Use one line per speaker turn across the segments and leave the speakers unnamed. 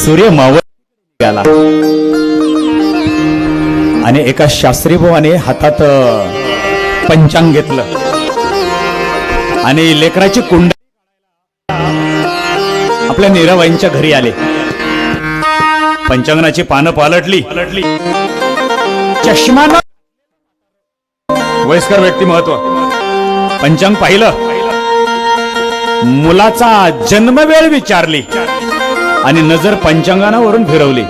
सूर्य मावळ गेला आणि एका शास्त्री भावाने हातात पंचांग घेतलं आणि लेकराची कुंड आपल्या नीराबाईंच्या घरी आले. पंचांगणाची पानं पालटली. चष्मा न वयस्कर व्यक्तिमत्व पंचांग पाहिलं. मुलाचा जन्मवेळ विचारली आणि नजर पंचांगणावरून फिरवली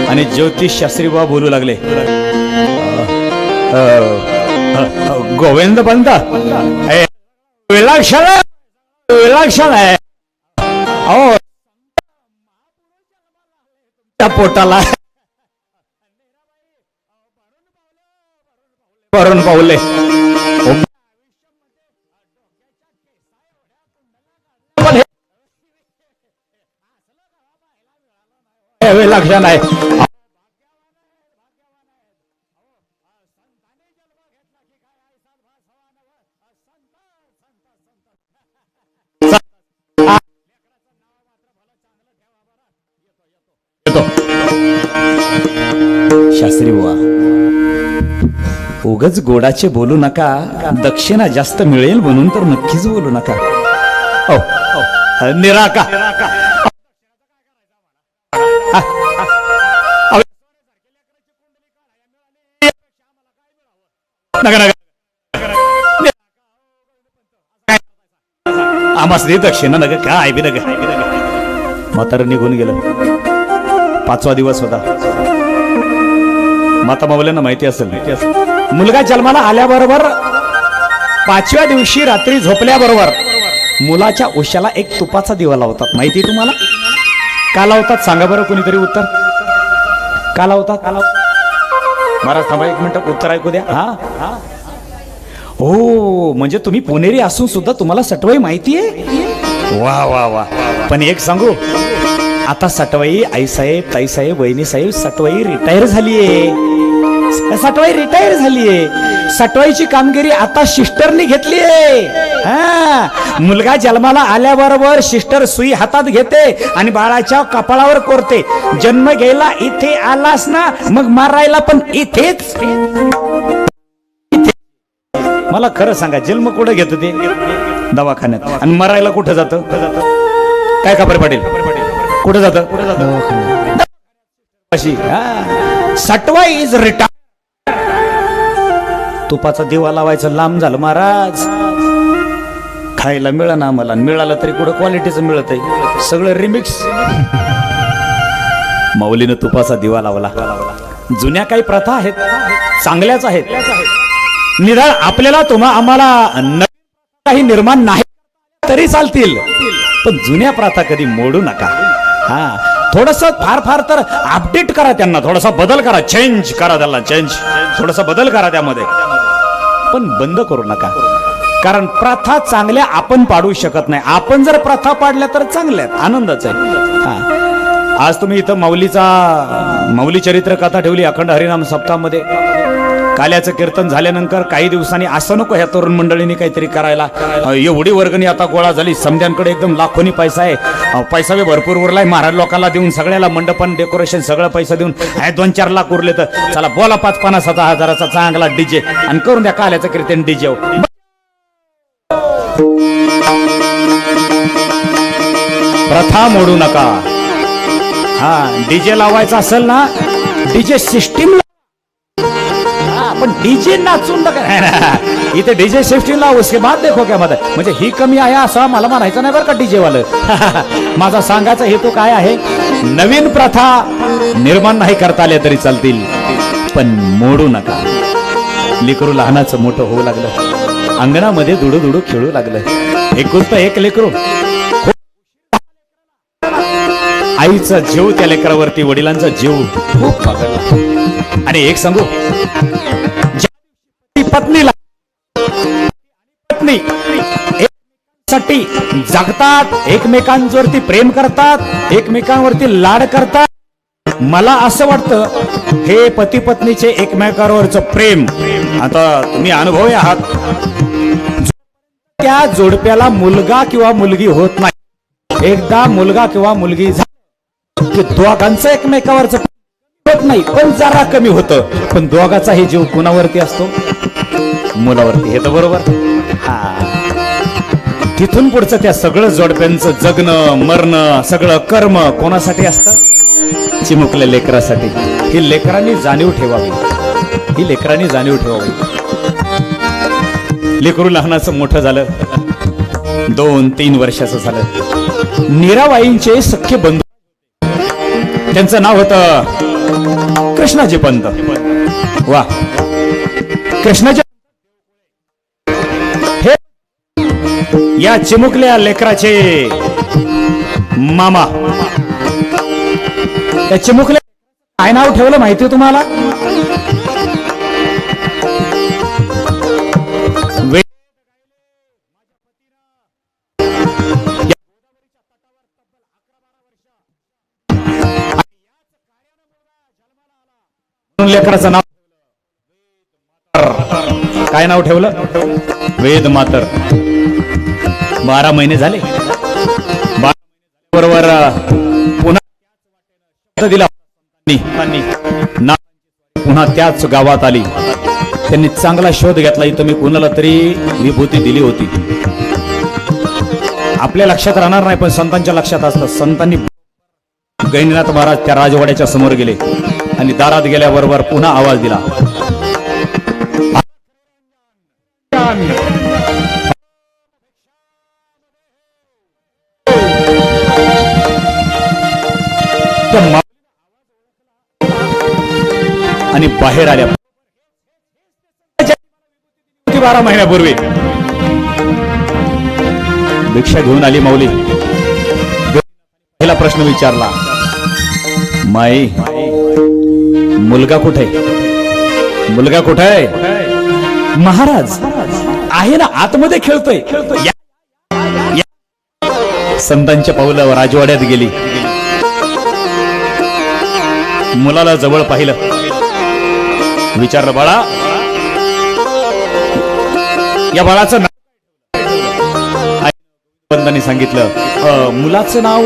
आणि ज्योतिष शास्त्री बाबा बोलू लागले. गोविंद पंत विलक्षण विलक्षण आहे. अहो त्या पोटाला भरून पावले. विलक्षण आहे. शास्त्री बुवा उगच गोडाचे बोलू नका. दक्षिणा जास्त मिळेल म्हणून तर नक्कीच बोलू नका. निराका आम्हास दक्षिणा नग काय बी नग. म्हातारं निघून गेलं. 5वा दिवस होता. माता मावल्यांना माहिती असेल मुलगा जन्माला आल्याबरोबर 5व्या दिवशी रात्री झोपल्याबरोबर मुलाच्या उशाला एक तुपाचा दिवा लावतात. माहिती तुम्हाला का लावतात? सांगा बरं कोणीतरी उत्तर. का लावतात? महाराज थांबा 1 मिनिट उत्तर ऐकू द्या. हा हो म्हणजे तुम्ही पुणेरी असून सुद्धा तुम्हाला सटवाई माहिती आहे. वा वा वा. पण एक सांगू आता सटवाई आईसाहेब ताईसाहेब वहिनीसाहेब सटवाई रिटायर झालीये. सटवाई रिटायर झालीये. सटवाईची कामगिरी आता सिस्टरनी घेतलीये. मुलगा जन्माला आल्याबरोबर सिस्टर सुई हातात घेते आणि बाळाच्या कपाळावर कोरते. जन्म घ्यायला इथे आलास ना मग मारायला पण इथेच. मला खरं सांगा जन्म कुठं घेतो ते? दवाखान्यात. आणि मरायला कुठं जातं? काय खबर पडेल? कुठं जातं? सटवाई इज रिटायर. तुपाचा दिवा लावायचं लांब झालं महाराज. खायला मिळालं आम्हाला. मिळालं तरी कुठं क्वालिटीचं मिळत आहे. सगळं रिमिक्स. माऊलीनं तुपाचा दिवा लावला. जुन्या काही प्रथा आहेत चांगल्याच आहेत. निदान आपल्याला आम्हाला काही निर्माण नाही तरी चालतील पण जुन्या प्रथा कधी मोडू नका. थोडस फार तर अपडेट करा त्यांना. थोडासा बदल करा. चेंज करा त्याला. चेंज थोडासा बदल करा त्यामध्ये. पण बंद करू नका. कारण प्रथा चांगल्या आपण पाडू शकत नाही. आपण जर प्रथा पाडल्या तर चांगल्या आनंदाच आहे. आज तुम्ही इथं माऊली चरित्र कथा ठेवली अखंड हरिनाम सप्ताहामध्ये. काल्याचं कीर्तन झाल्यानंतर काही दिवसांनी असं नको ह्या तरुण मंडळींनी काहीतरी करायला. एवढी वर्गणी आता गोळा झाली. समध्यांकडे एकदम लाखोनी पैसा आहे. पैसा बी भरपूर उरलाय. महाराज लोकांना देऊन सगळ्याला मंडपन डेकोरेशन सगळं पैसा देऊन 2-4 लाख उरले तर चला बोला 5-50 हजाराचा चांगला डीजे आणि करून द्या काल्याचं कीर्तन डीजे. प्रथा मोडू नका. डीजे लावायचा असेल ना डीजे सिस्टीम पण डीजे नाचून नका. इथे डीजे सिस्टीम लाव उसके बाद देखो क्या मत. म्हणजे ही कमी आहे असं मला म्हणायचं नाही बरं का डीजे वालं. माझा सांगायचा हेतू काय आहे? नवीन प्रथा निर्माण नाही करता आल्या तरी चालतील पण मोडू नका. लेकरू लहानाचं मोठं होऊ लागलं. अंगणामध्ये दुडू दुडू खेळू लागलं. एकुलतं एक लेकरू. आईचा जीव त्या लेकरावरती वडिलांचा जीव खूप पकडला. आणि एक सांगू पत्नी साठी जगतात. एकमेकांवरती प्रेम करतात. एकमेकांवरती लाड करतात. मला असं वाटतं हे पती पत्नीचे एकमेकांवरचं प्रेम आता तुम्ही अनुभवी आहात. त्या जोडप्याला मुलगा किंवा मुलगी होत नाही. एकदा मुलगा किंवा मुलगी म्हणजे दोघांचं एकमेकावरच होत नाही, पण जरा कमी होतं. पण दोघाचाही जीव कुणावरती असतो? मुलावरती. हे तर बरोबर. हा, तिथून पुढचं त्या सगळं जोडप्यांचं जगणं मरणं सगळं कर्म कोणासाठी असतं? चिमुकल्या लेकरासाठी. ही लेकरांनी जाणीव ठेवावी, ही लेकरांनी जाणीव ठेवावी. लेकरू लहानाचं मोठं झालं, 2-3 वर्षाचं झालं. मीराबाईंचे सख्खे बंधू, त्यांचं नाव होतं कृष्णाजी पंत. वा, कृष्णाजी हे या चिमुकल्या लेकराचे मामा. त्या चिमुकल्या काय नाव ठेवलं माहिती तुम्हाला? लेकराचं नाव काय नाव ठेवलं? वेद मातर. 12 महिने झाले. बरोबर पुन्हा दिला, पुन्हा त्याच गावात आली. त्यांनी चांगला शोध घेतला. इथं मी कुणाला तरी विभूती दिली होती. आपल्या लक्षात राहणार नाही, पण संतांच्या लक्षात असतं. संतांनी गैनीनाथ महाराज त्या राजवाड्याच्या समोर गेले आणि दारात गेल्याबरोबर पुन्हा आवाज दिला. आणि बाहेर आल्या. 12 महिन्यापूर्वी भिक्षा घेऊन आली माऊली. पहिला प्रश्न विचारला, माई मुलगा कुठे? मुलगा कुठे आहे? महाराज आहे ना, आतमध्ये खेळतोय. संतांच्या पावलं राजवाड्यात गेली. मुलाला जवळ पाहिलं, विचारलं, बाळा या बाळाचं नाव? पंतांनी सांगितलं, मुलाचं नाव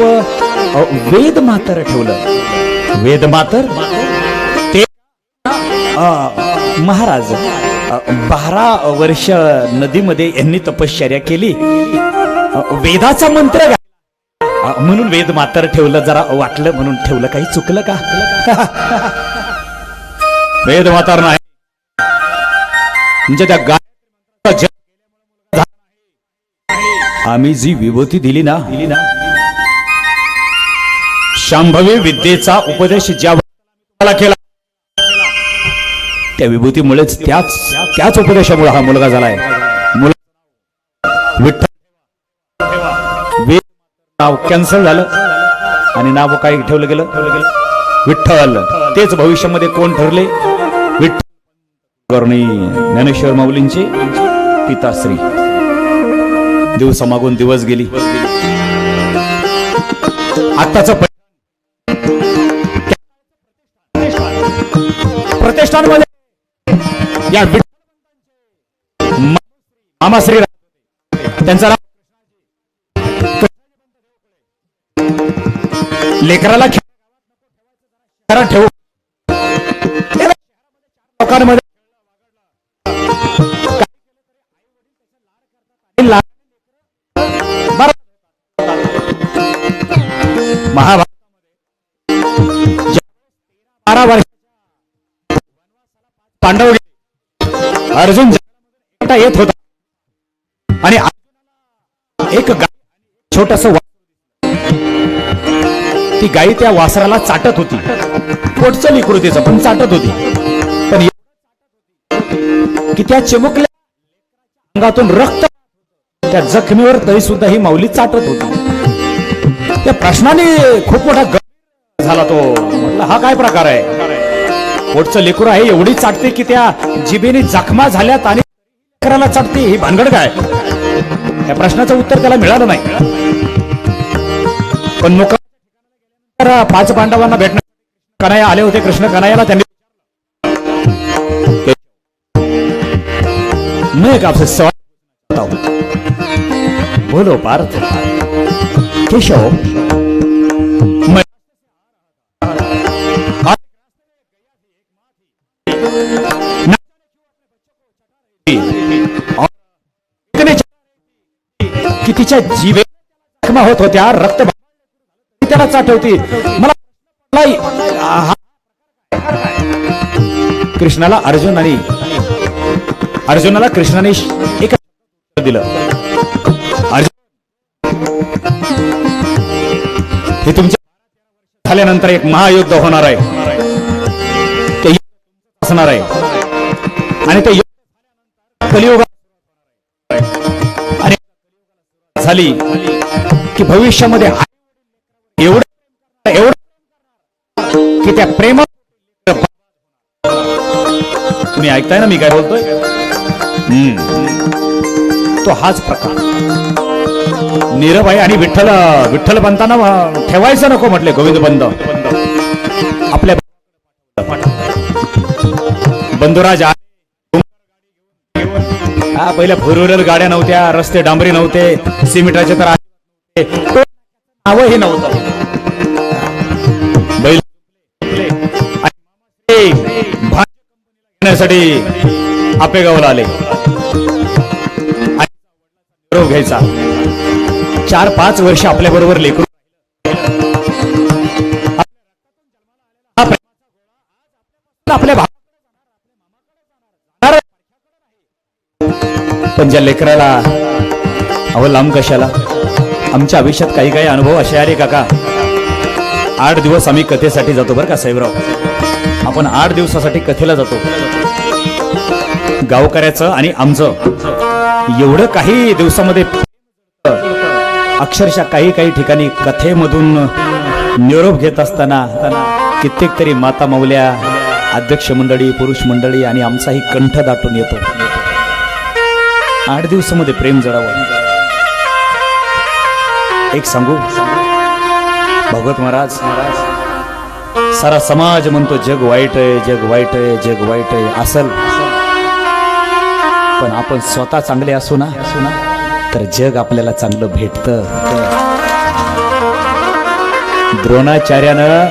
वेद मातर ठेवलं. वेद मातर? ते महाराज 12 वर्ष नदीमध्ये यांनी तपश्चर्या केली, वेदाचा मंत्र म्हणून वेद मातर ठेवलं. जरा वाटलं म्हणून ठेवलं, काही चुकलं का? वेद मातर नाही म्हणजे त्या गाय आम्ही जी विभूती दिली ना, शांभवी विद्येचा उपदेश ज्या केला, त्या विभूतीमुळेच त्याच उपदेशामुळे हा मुलगा झालाय. विठ्ठल नाव कॅन्सल झालं आणि नाव काय ठेवलं गेलं? विठ्ठल. तेच भविष्यामध्ये कोण ठरले? विठ्ठल ज्ञानेश्वर माऊलींचे पिताश्री. दिवसामागून दिवस गेली. आत्ताच प्रतिष्ठानमध्ये या मामाश्री त्यांचा लेकराला ठेवू लोकांमध्ये महाभारत 12 वर्ष पांडव अर्जुन येत होता आणि एक छोटस ती गाई त्या वासराला चाटत होती. पोटचं लिकरू तिचं पण चाटत होती. पण की त्या चिमुकल्या अंगातून रक्त त्या जखमीवर तरी सुद्धा ही माऊली चाटत होती. त्या प्रश्नाने खूप मोठा झाला तो. म्हटलं हा काय प्रकार आहे? पोटचं लेकरू आहे, एवढी चाटते की त्या जिभेने जखमा झाल्यात आणि लेकराला चाटते, ही भानगड काय? या प्रश्नाचं उत्तर त्याला मिळालं नाही. पण नोकर 5 पांडवांना भेटणार कन्हैया आले होते. कृष्ण कन्हैयाला त्यांनी मैं एक आपसे सवाल करता हूं, बोलो पार्थ. केशव, मैं तिच्या जीवे जखमा होत होत्या, रक्त त्याला चाटवती. मला कृष्णाला अर्जुनाला कृष्णाने एक दिलं, अर्जुन हे तुमच्या झाल्यानंतर एक महायुद्ध होणार आहे, ते असणार आहे आणि ते कलियुग आणि झाली की भविष्यामध्ये एवढं की त्या प्रेम, तुम्ही ऐकताय ना मी काय बोलतोय, तो हाच प्रकार नीरव आहे. आणि विठ्ठल पंतांना ठेवायचं नको म्हटले गोविंद बंद आपल्या बंधुराज. हा पहिल्या फोर व्हीलर गाड्या नव्हत्या, रस्ते डांबरी नव्हते, सिमेंटाचे तर नावही नव्हतं. बैल आपेगावला आले, घ्यायचा 4-5 वर्ष आपल्या बरोबर लेकरू आपल्या पण ज्या लेकराला अहो लांब कशाला. आमच्या आयुष्यात काही काही अनुभव असे आले काका. 8 दिवस आम्ही कथेसाठी जातो बरं का साहेबराव, आपण 8 दिवसासाठी कथेला जातो. गावकऱ्याचं आणि आमचं एवढं काही दिवसामध्ये अक्षरशः काही ठिकाणी कथेमधून निरोप घेत असताना कित्येक तरी माता मौल्या, अध्यक्ष मंडळी, पुरुष मंडळी आणि आमचाही कंठ दाटून येतो. 8 दिवसामध्ये प्रेम जडावं. एक सांगू, भगवत महाराज सारा समाज म्हणतो जग वाईट आहे, जग वाईट आहे, जग वाईट आहे. असल पण आपण स्वतः चांगले असू ना तर जग आपल्याला चांगलं भेटतं. द्रोणाचार्यानं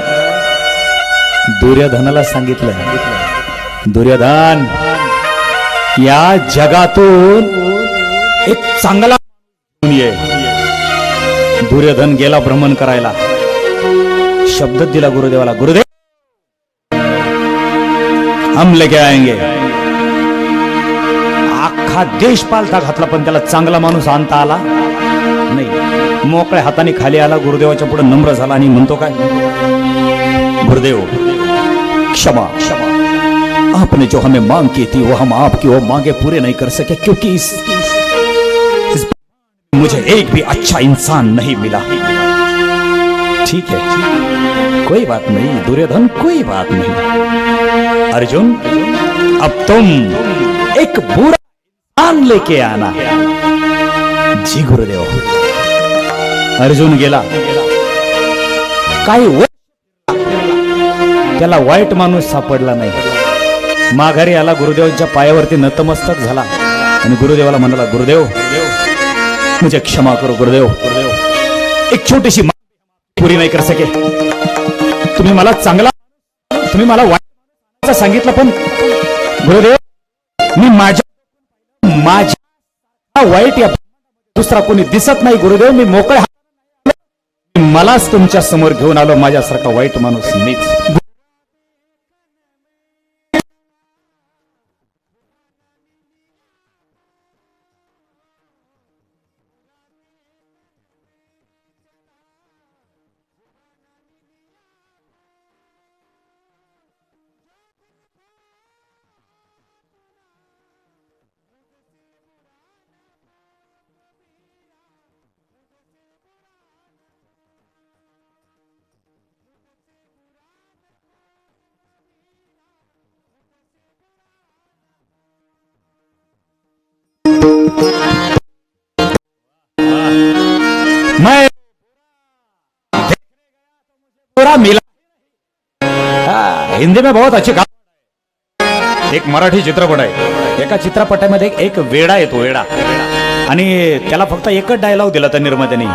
दुर्योधनाला सांगितलं, दुर्योधन या जगातून एक चांगला ये. दुर्योधन गेला भ्रमण करायला, शब्द दिला गुरुदेवाला, गुरुदेव हम लेके आएंगे. अख्खा देश पालथा घातला पण त्याला चांगला माणूस आणता आला नाही. मोकळ्या हाताने खाली आला, गुरुदेवाच्या पुढे नम्र झाला आणि म्हणतो काय, गुरुदेव क्षमा, आपने जो हमें मांग की थी वो हम आपकी वो मांगे पूरे नहीं कर सके क्योंकि इस मुझे एक भी अच्छा इंसान नहीं मिला. ठीक है, कोई बात नहीं दुर्योधन, कोई बात नहीं. अर्जुन अब तुम एक बुरा इंसान लेके आना. जी गुरुदेव. अर्जुन गेला, काही त्याला वाईट माणूस सापडला नाही. माघारी आला, गुरुदेवांच्या पायावरती नतमस्तक झाला आणि गुरुदेवाला म्हणाला, गुरुदेव मुझे क्षमा करो गुरुदेव, एक छोटीशी पुरी नाही कर सके. तुम्ही मला चांगला, तुम्ही मला वाईट सांगितलं पण गुरुदेव मी माझ्या वाईट या दुसरा कोणी दिसत नाही गुरुदेव. मी मोकळ्या मलाच तुमच्या समोर घेऊन आलो, माझ्यासारखा वाईट माणूस मीच. मैं पूरा मिला. हिंदी में बहुत अच्छी काम. एक मराठी चित्रपट आहे, एका चित्रपटामध्ये एक वेडा येतो, वेडा, आणि त्याला फक्त एकच डायलॉग दिला त्या निर्मात्याने,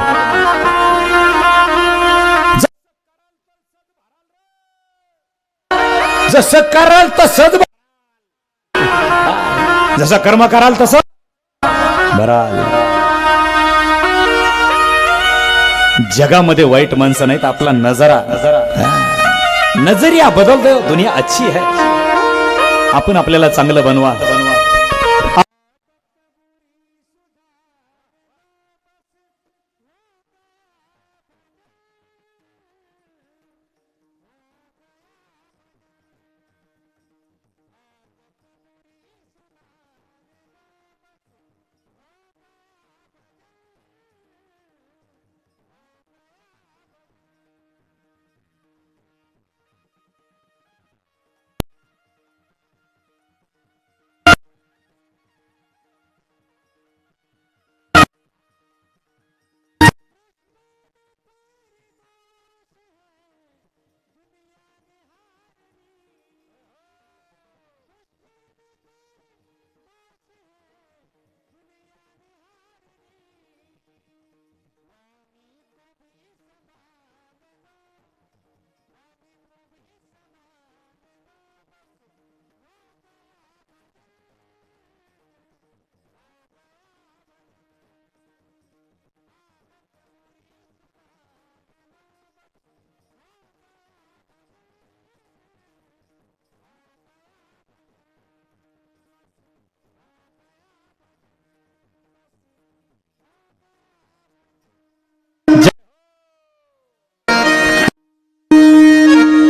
जसं कराल तसंच, जसं कर्म कराल तसं भराल. जगामध्ये वाईट माणसं नाहीत, आपला नजरिया बदलतो, दुनिया अच्छी है. आपण आपल्याला चांगलं बनवा.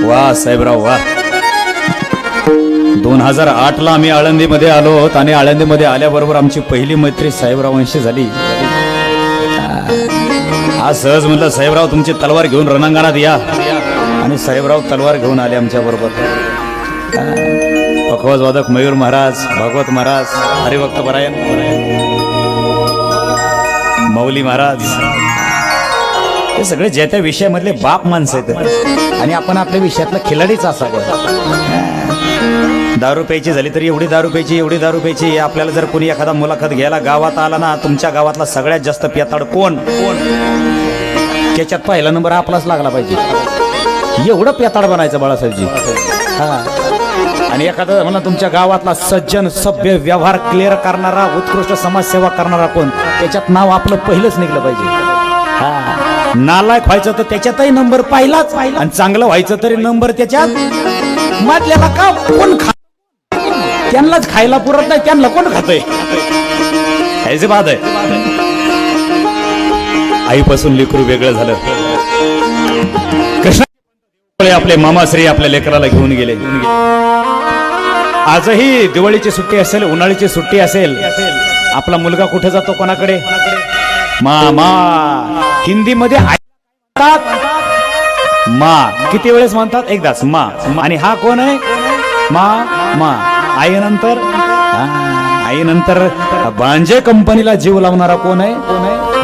वा साहेबराव वा. 2008 ला आम्ही आळंदीमध्ये आलो आहोत आणि आळंदीमध्ये आल्याबरोबर आमची पहिली मैत्री साहेबरावांशी झाली. आज सहज म्हटलं साहेबराव तुमची तलवार घेऊन रणांगणात या, आणि साहेबराव तलवार घेऊन आले आमच्या बरोबर. पखवाज वादक मयूर महाराज, भागवत महाराज, हरिभक्त परायण मौली महाराज, हे सगळे ज्या त्या विषयामधले बाप माणसं आहेत आणि आपण आपल्या विषयातला खिलाडीच असावं. दारू प्यायची झाली तरी एवढी दारू प्यायची, एवढी दारू प्यायची. आपल्याला जर कोणी एखादा मुलाखत घ्यायला गावात आला ना, तुमच्या गावातला सगळ्यात जास्त पेताड कोण, त्याच्यात पहिला नंबर आपलाच लागला पाहिजे. एवढं पेताड बनायचं बाळासाहेबजी. हा, आणि एखादा म्हणा तुमच्या गावातला सज्जन, सभ्य, व्यवहार क्लिअर करणारा, उत्कृष्ट समाजसेवा करणारा कोण, त्याच्यात नाव आपलं पहिलंच निघलं पाहिजे. हा, नालायक व्हायचं तर त्याच्यातही नंबर पहिलाच, आणि चांगलं व्हायचं तरी नंबर त्याच्यात मधल्याला. का कोण त्यांनाच खायला पुरत नाही, त्यांना कोण खातंय, ह्याचे बाद आहे. आईपासून लेकरू वेगळं झालं. कृष्ण आपले मामाश्री आपल्या लेकराला घेऊन गेले. आजही दिवाळीची सुट्टी असेल, उन्हाळ्याची सुट्टी असेल, आपला मुलगा कुठे जातो, कोणाकडे? मामा. हिंदीमध्ये मा किती वेळेस म्हणतात? एकदाच मा. आणि हा कोण आहे? मा मा. आईनंतर बांजे कंपनीला जीव लावणारा कोण आहे?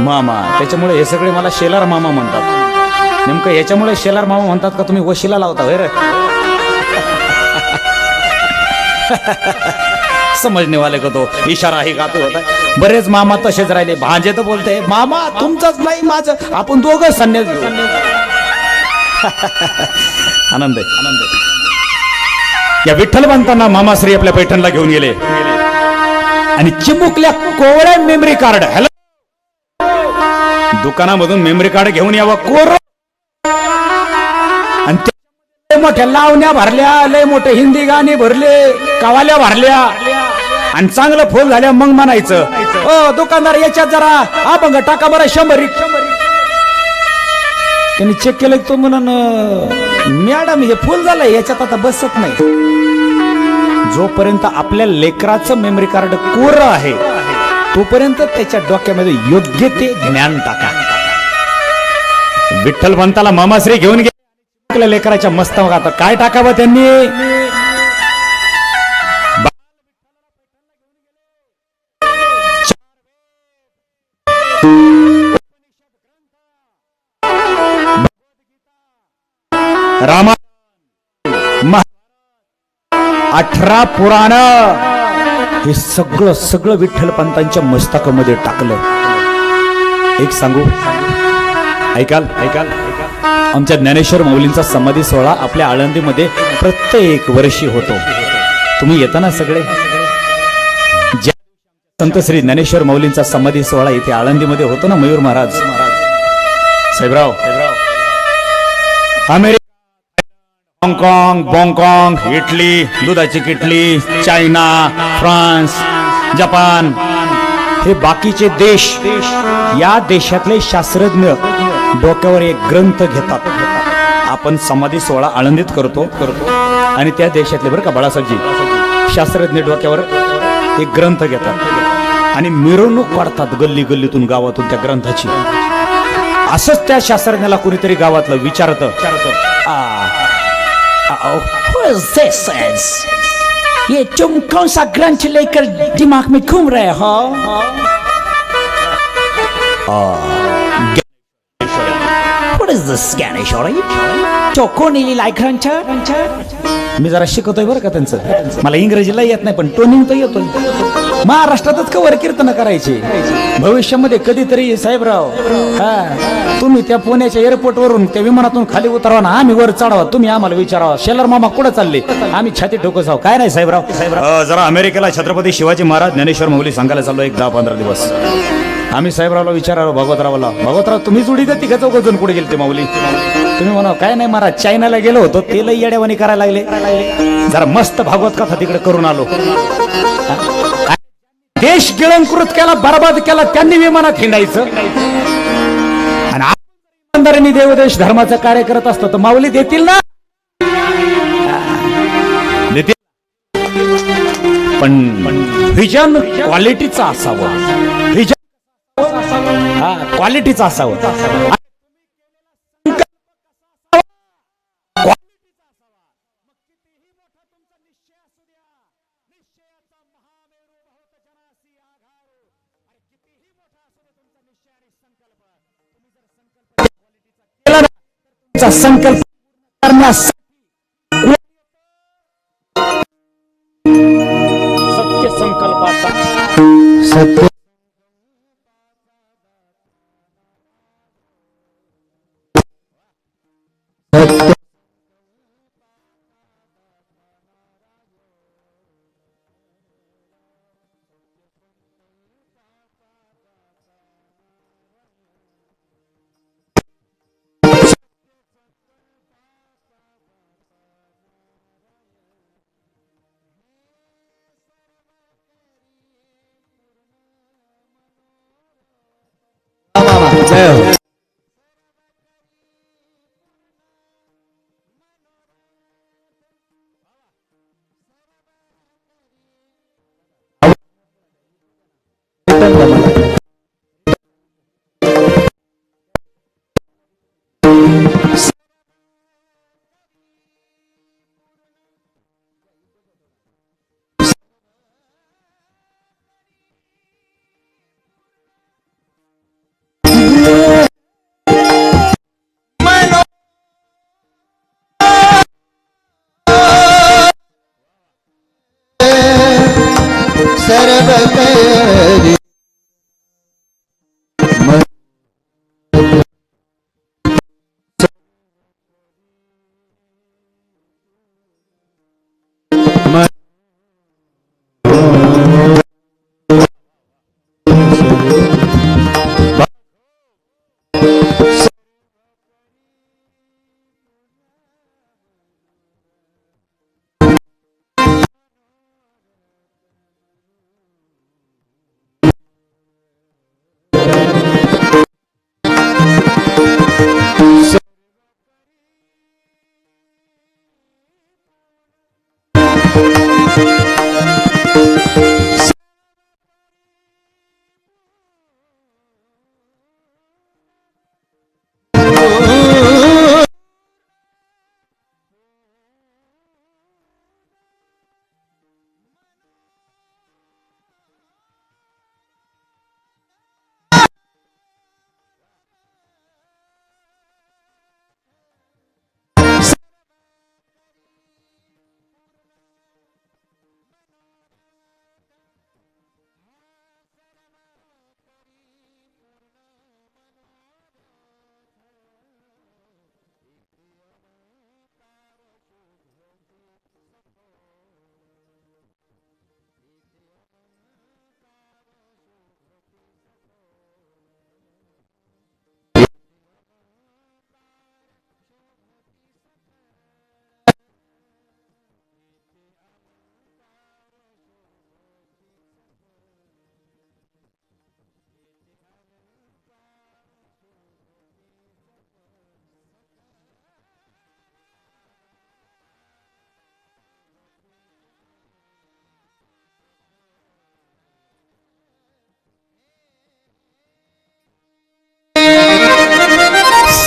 मामा. त्याच्यामुळे हे सगळे मला शेलार मामा म्हणतात. नेमकं याच्यामुळे शेलार मामा म्हणतात का तुम्ही वशिला लावता रे? समजणे वाले का तो इशारा ही गातो होता. बरेच मामा तसेच राहिले. भांजे तर बोलते मामा तुमचंच नाही माझं, आपण दोघं संन्यास घेऊ. आनंद आहे, आनंद आहे. या विठ्ठलवंतांना मामाश्री आपल्या पैठणला घेऊन गेले आणि चिमुकल्या कोवळ्या मेमरी कार्ड, हॅलो, दुकानामधून मेमरी कार्ड घेऊन यावं कोर, आणि मोठ्या लावण्या भरल्या, लय मोठे हिंदी गाणी भरले, कवाल्या भरल्या, आणि चांगलं फुल झाल्या. मग म्हणायचं ओ दुकानदार याच्यात जरा अभंग टाका बरं 100. त्यांनी चेक केलं तो म्हणून मॅडम हे फुल झालंय, याच्यात आता बसत नाही. जोपर्यंत आपल्या लेकराचं मेमरी कार्ड कोर आहे तोपर्यंत त्याच्या डोक्यामध्ये योग्य ते ज्ञान टाका. विठ्ठलवंताला मामाश्री घेऊन गेले. लेकराच्या मस्त आता काय टाकावं त्यांनी? रामायण, 18 पुराण, हे सगळं सगळं विठ्ठलपंतांच्या मस्तकामध्ये टाकलं. एक सांगू, ऐकाल ऐकाल, आमच्या ज्ञानेश्वर माऊलींचा समाधी सोहळा आपल्या आळंदीमध्ये प्रत्येक वर्षी होतो. तुम्ही येताना सगळे. संत श्री ज्ञानेश्वर माऊलींचा समाधी सोहळा इथे आळंदीमध्ये होतो ना, मयूर महाराज, साहेबराव, अमेरिका, हाँगकाँग, बॉंगकाँग, इटली, दुधाची किटली, चायना, फ्रान्स, जपान, हे बाकीचे देश, या देशातले शास्त्रज्ञ डोक्यावर एक ग्रंथ घेतात. आपण समाधी सोहळा आळंदीत करतो आणि त्या देशातले बरं का बाळासाहेबजी शास्त्रज्ञ डोक्यावर एक ग्रंथ घेतात आणि मिरवणूक काढतात गल्ली गल्लीतून गावातून त्या ग्रंथाची. असंच त्या शास्त्रज्ञाला कुणीतरी गावातलं विचारतं, ये तुम कौन सा ग्रंथ लेकर दिमाग में घूम रहे हो? What is this Dnyaneshwari? तो कोणी लिहिलाय ग्रंथ? मी जरा शिकवतोय बरं का त्यांचं, मला इंग्रजीला येत नाही पण टोनिंग तर येतोय. महाराष्ट्रातच कवर कीर्तन करायचे. भविष्यामध्ये कधीतरी साहेबराव, तुम्ही त्या पुण्याच्या एअरपोर्ट वरून त्या विमानातून खाली उतरवा ना, आम्ही वर चढवा, तुम्ही आम्हाला विचारावा, शेलर मामा कुठं चालले, आम्ही छाती ठोकत आहोत. काय नाही साहेबराव, जरा अमेरिकेला छत्रपती शिवाजी महाराज ज्ञानेश्वर माऊली सांगायला चाललो एक 10-15 दिवस. आम्ही साहेबरावला विचारावं, भागवतराव तुम्ही जोडी देते का? चौघजण कुठे गेले ते माऊली? तुम्ही म्हणा काय नाही महाराज, चायनाला गेलो होतो, तेल येड्यावानी करायला लागले, जरा मस्त भागवत कथा तिकडे करून आलो. देश गिळंकृत केला, बरबाद केला, त्यांनी विमानात हिंडायचं आणि इमानदारीने देवदेश धर्माचं कार्य करत असतं तर माऊली देतील ना? देतील, पण व्हिजन क्वालिटीचं असावं. व्हिजन क्वालिटीचं असावं. संकल्प करण्यास सत्य संकल्पाचा सत्य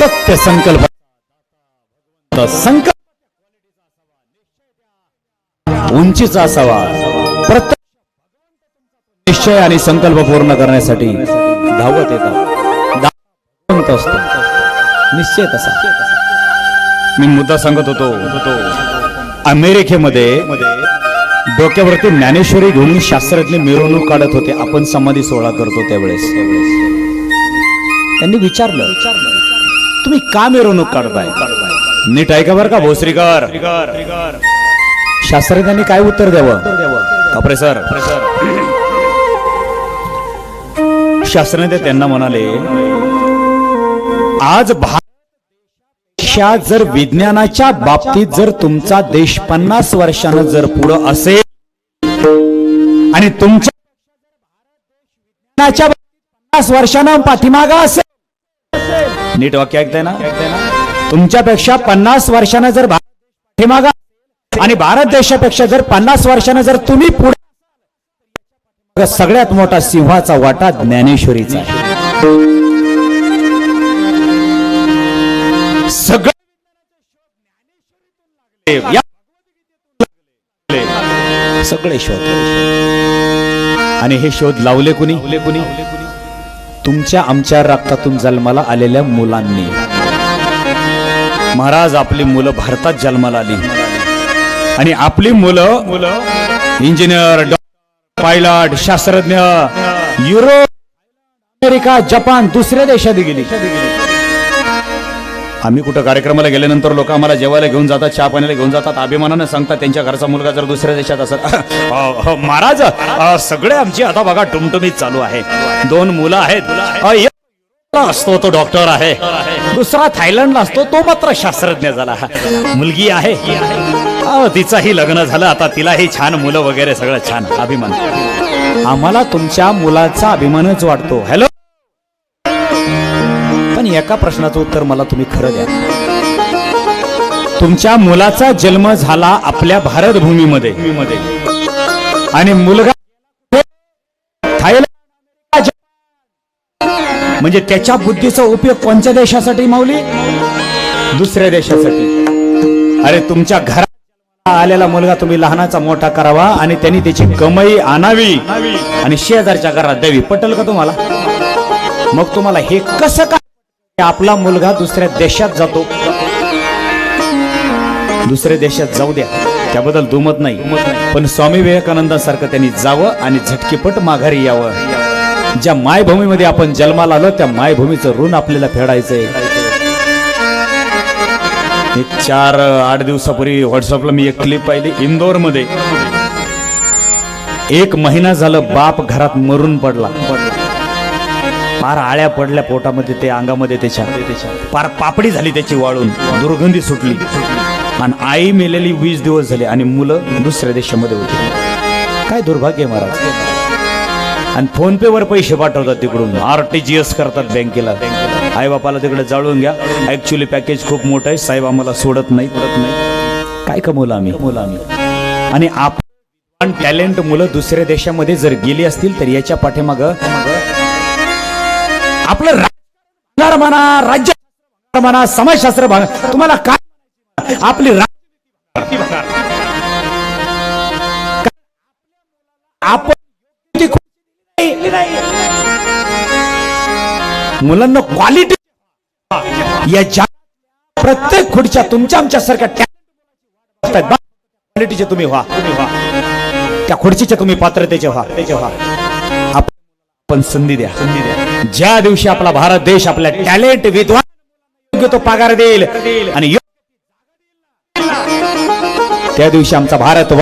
सत्य संकल्प उंचीचा असावा. प्रत्येक निश्चय आणि संकल्प पूर्ण करण्यासाठी धावत येतात असतो निश्चय तसा. मी मुद्दा सांगत होतो, अमेरिकेमध्ये डोक्यावरती ज्ञानेश्वरी घेऊन शास्त्रज्ञ मिरवणूक काढत होते. आपण समाधी सोहळा करतो त्यावेळेस त्यांनी विचारलं, तुम्ही का मिरवणूक काढताय? नीट ऐका बरं का भोसरीकर. शास्त्रज्ञांनी काय उत्तर द्यावं? कापरे सर. शास्त्रज्ञ त्यांना म्हणाले, आज जर विज्ञानाच्या बाबतीत जर तुमचा देश 50 वर्षानं जर पुढं असेल आणि तुमच्या 50 वर्षानं पाठीमागा असेल, नीट वाक्य ऐकताय ना? तुमच्यापेक्षा 50 वर्षानं जर पाठीमागा आणि भारत देशापेक्षा जर 50 वर्षानं जर तुम्ही पुढे, सगळ्यात मोठा सिंहाचा वाटा ज्ञानेश्वरीचा. सगळे शोध आणि हे शोध लावले कुणी? तुमच्या आमच्या रक्तातून जन्माला आलेल्या मुलांनी. महाराज, आपली मुलं भारतात जन्माला आली आणि आपली मुलं इंजिनियर, डॉक्टर, पायलट, शास्त्रज्ञ युरोप, अमेरिका, जपान, दुसऱ्या देशात गेली. आम्ही कुठं कार्यक्रमाला गेल्यानंतर लोक आम्हाला जेवायला घेऊन जातात, चहा पाण्याला घेऊन जातात, अभिमानाने सांगतात त्यांच्या घरचा मुलगा जर दुसऱ्या देशात असेल. महाराज, सगळे आमची आता बघा टुमटुमीत चालू आहे. 2 मुलं आहेत, असतो तो डॉक्टर आहे, दुसरा थायलंडला असतो, तो मात्र शास्त्रज्ञ झाला. मुलगी आहे, तिचाही लग्न झालं, आता तिलाही छान मुलं वगैरे सगळं छान. अभिमान. आम्हाला तुमच्या मुलाचा अभिमानच वाटतो. हॅलो, पण एका प्रश्नाचं उत्तर मला तुम्ही खरं द्या. तुमच्या मुलाचा जन्म झाला आपल्या भारत भूमीमध्ये आणि मुलगा थायलंड, म्हणजे त्याच्या बुद्धीचा उपयोग कोणत्या देशासाठी माऊली? दुसऱ्या देशासाठी. अरे, तुमच्या घरात आलेला मुलगा तुम्ही लहानाचा मोठा करावा आणि त्यांनी त्याची कमाई आणावी आणि शेजारच्या घरात द्यावी. पटेल का तुम्हाला? मग तुम्हाला हे कसं काय? आपला मुलगा दुसऱ्या देशात जातो, दुसऱ्या देशात जाऊ द्या, त्याबद्दल दुमत नाही, पण स्वामी विवेकानंदांसारखं त्यांनी जावं आणि झटकीपट माघारी यावं. ज्या मायभूमीमध्ये आपण जन्माला आलो त्या मायभूमीचं ऋण आपल्याला फेडायचंय. 4-8 दिवसापूर्वी व्हॉट्सअपला मी एक क्लिप पाहिली. इंदोर मध्ये 1 महिना झालं बाप घरात मरून पडला. फार आळ्या पडल्या पोटामध्ये, ते अंगामध्ये त्याच्या फार पापडी झाली त्याची वाळून, दुर्गंधी सुटली आणि आई मेलेली 20 दिवस झाले आणि मुलं दुसऱ्या देशामध्ये होती. काय दुर्भाग्य महाराज. आणि फोन पे वर पैसे पाठवतात तिकडून, RTGS करतात बँकेला. आई बापाला तिकडे जाळून घ्या. ऍक्च्युली पॅकेज खूप मोठं आहे, साहेब आम्हाला सोडत नाही. काय कमवलं आम्ही? आणि आपण टॅलेंट मुलं दुसऱ्या देशामध्ये जर गेली असतील तर याच्या पाठीमाग आपलं म्हणा, राज्य म्हणा, समाजशास्त्र म्हणा, तुम्हाला काय आपली आपण मुलांना क्वालिटी या प्रत्येक खुर्च्या तुमच्या आमच्या सारख्या क्वालिटीचे तुम्ही व्हा, त्या खुर्चीचे तुम्ही पात्रतेचे व्हा. आपण संधी द्या. ज्या दिवशी आपला भारत देश आपल्या टॅलेंट विद्वान तो पगार देईल आणि त्या दिवशी आमचा भारत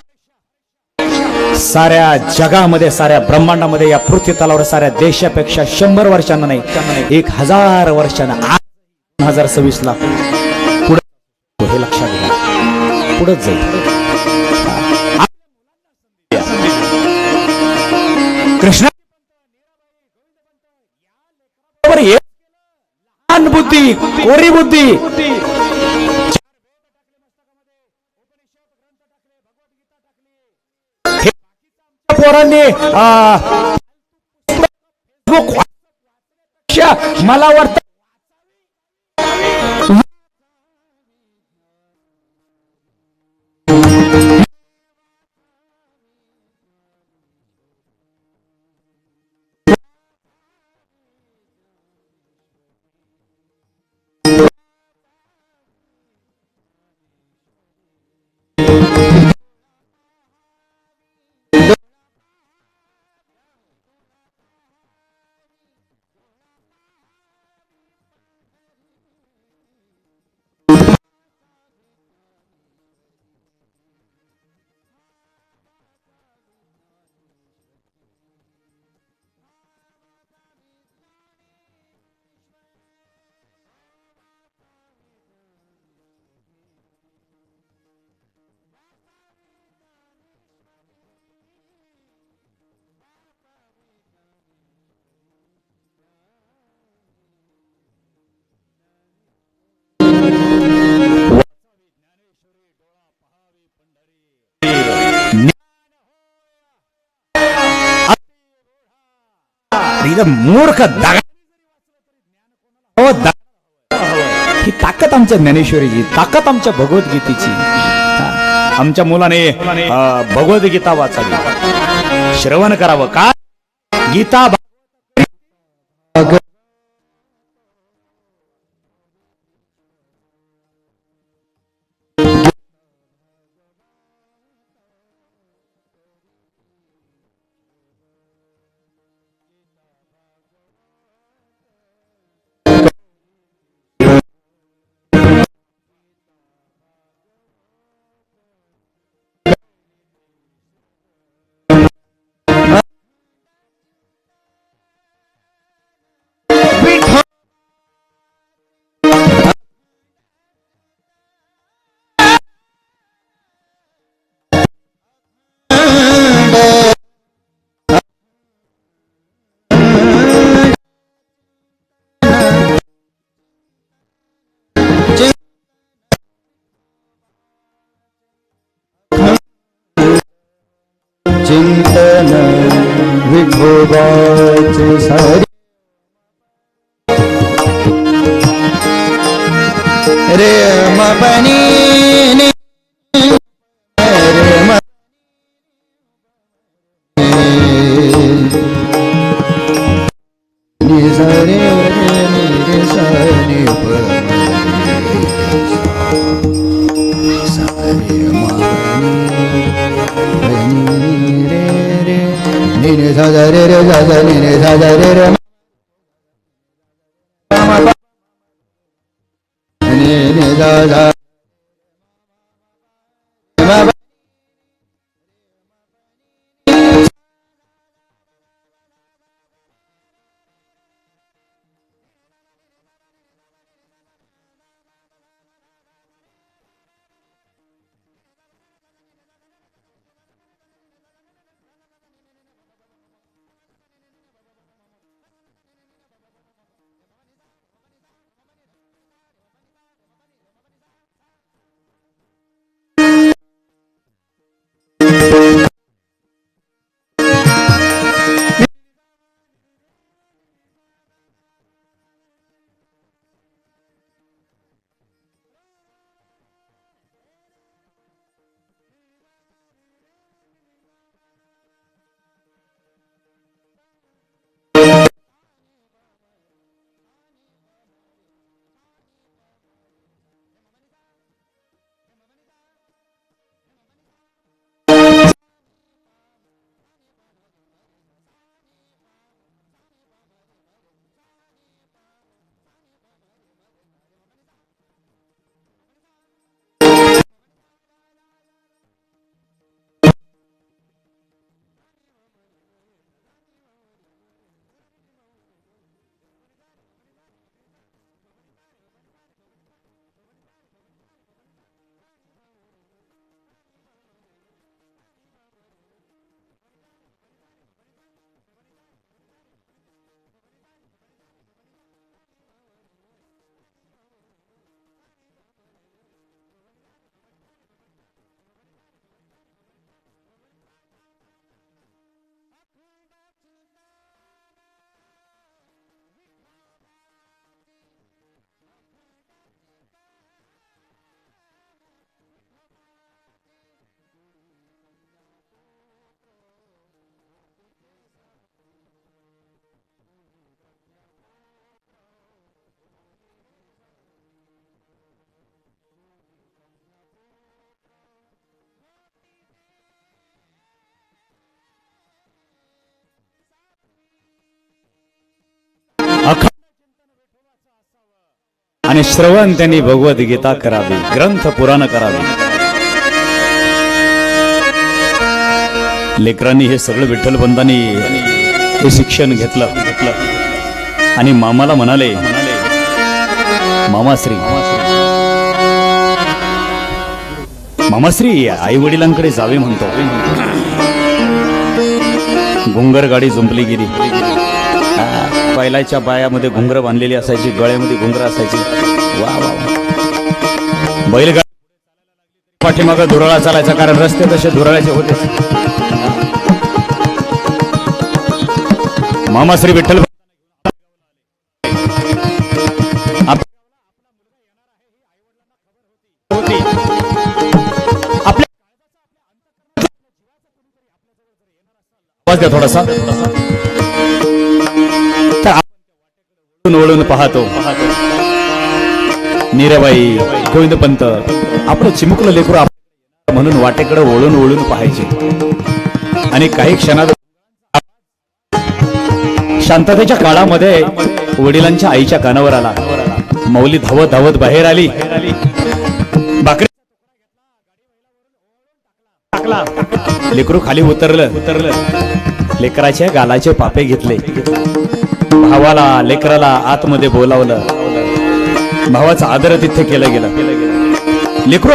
साऱ्या जगामध्ये, साऱ्या ब्रह्मांडामध्ये, या पृथ्वी तलावर साऱ्या देशापेक्षा 100 वर्षांना नाही, 1000 वर्षांना 2026 ला पुढे, हे लक्षात घ्या, पुढेच जाईल. कृष्ण बुद्धी, कोरी बुद्धी, पोरांनी मला वाटतं इथं मूर्ख ही ताकद आमच्या ज्ञानेश्वरीची, ताकद आमच्या भगवद्गीतेची. आमच्या मुलाने भगवद्गीता वाचावी, श्रवण करावं. काय गीता
चिंतन विठोबाचे सारे रे मपनी रे म निजरे रे सारे सारे रे साजा रे रे साजा रे साजा रे रे ने साजा
आणि श्रवण त्यांनी भगवद्गीता करावी, ग्रंथ पुराण करावी. लेकरांनी हे सगळं विठ्ठल बंधांनी हे शिक्षण घेतलं आणि मामाला म्हणाले, मामाश्री आई वडिलांकडे जावे म्हणतो. घुंगर गाडी जुंपली गेली. पहिल्याच्या पायामध्ये घुंगर बांधलेली असायची, गळ्यामध्ये घुंगर असायची. वा वा बैलगाडी पाठीमाग धुरळा चालायचा, कारण रस्ते तसे धुरळाचे होते. मामा श्री विठ्ठल आवाज द्या थोडासा. तर आपण वळून पाहतो. मीराबाई, गोविंदपंत आपलं चिमुकलं लेकरू म्हणून वाटेकडे वळून वळून पाहायचे. आणि काही क्षणात शांततेच्या काळामध्ये वडिलांच्या आईच्या कानावर आला. मौली धावत धावत बाहेर आली. बाकरी लेकरू खाली उतरलं. लेकराच्या गालाचे पापे घेतले. भावाला लेकराला आतमध्ये बोलावलं. भावाचा आदर तिथे केलं गेलं. लेकरू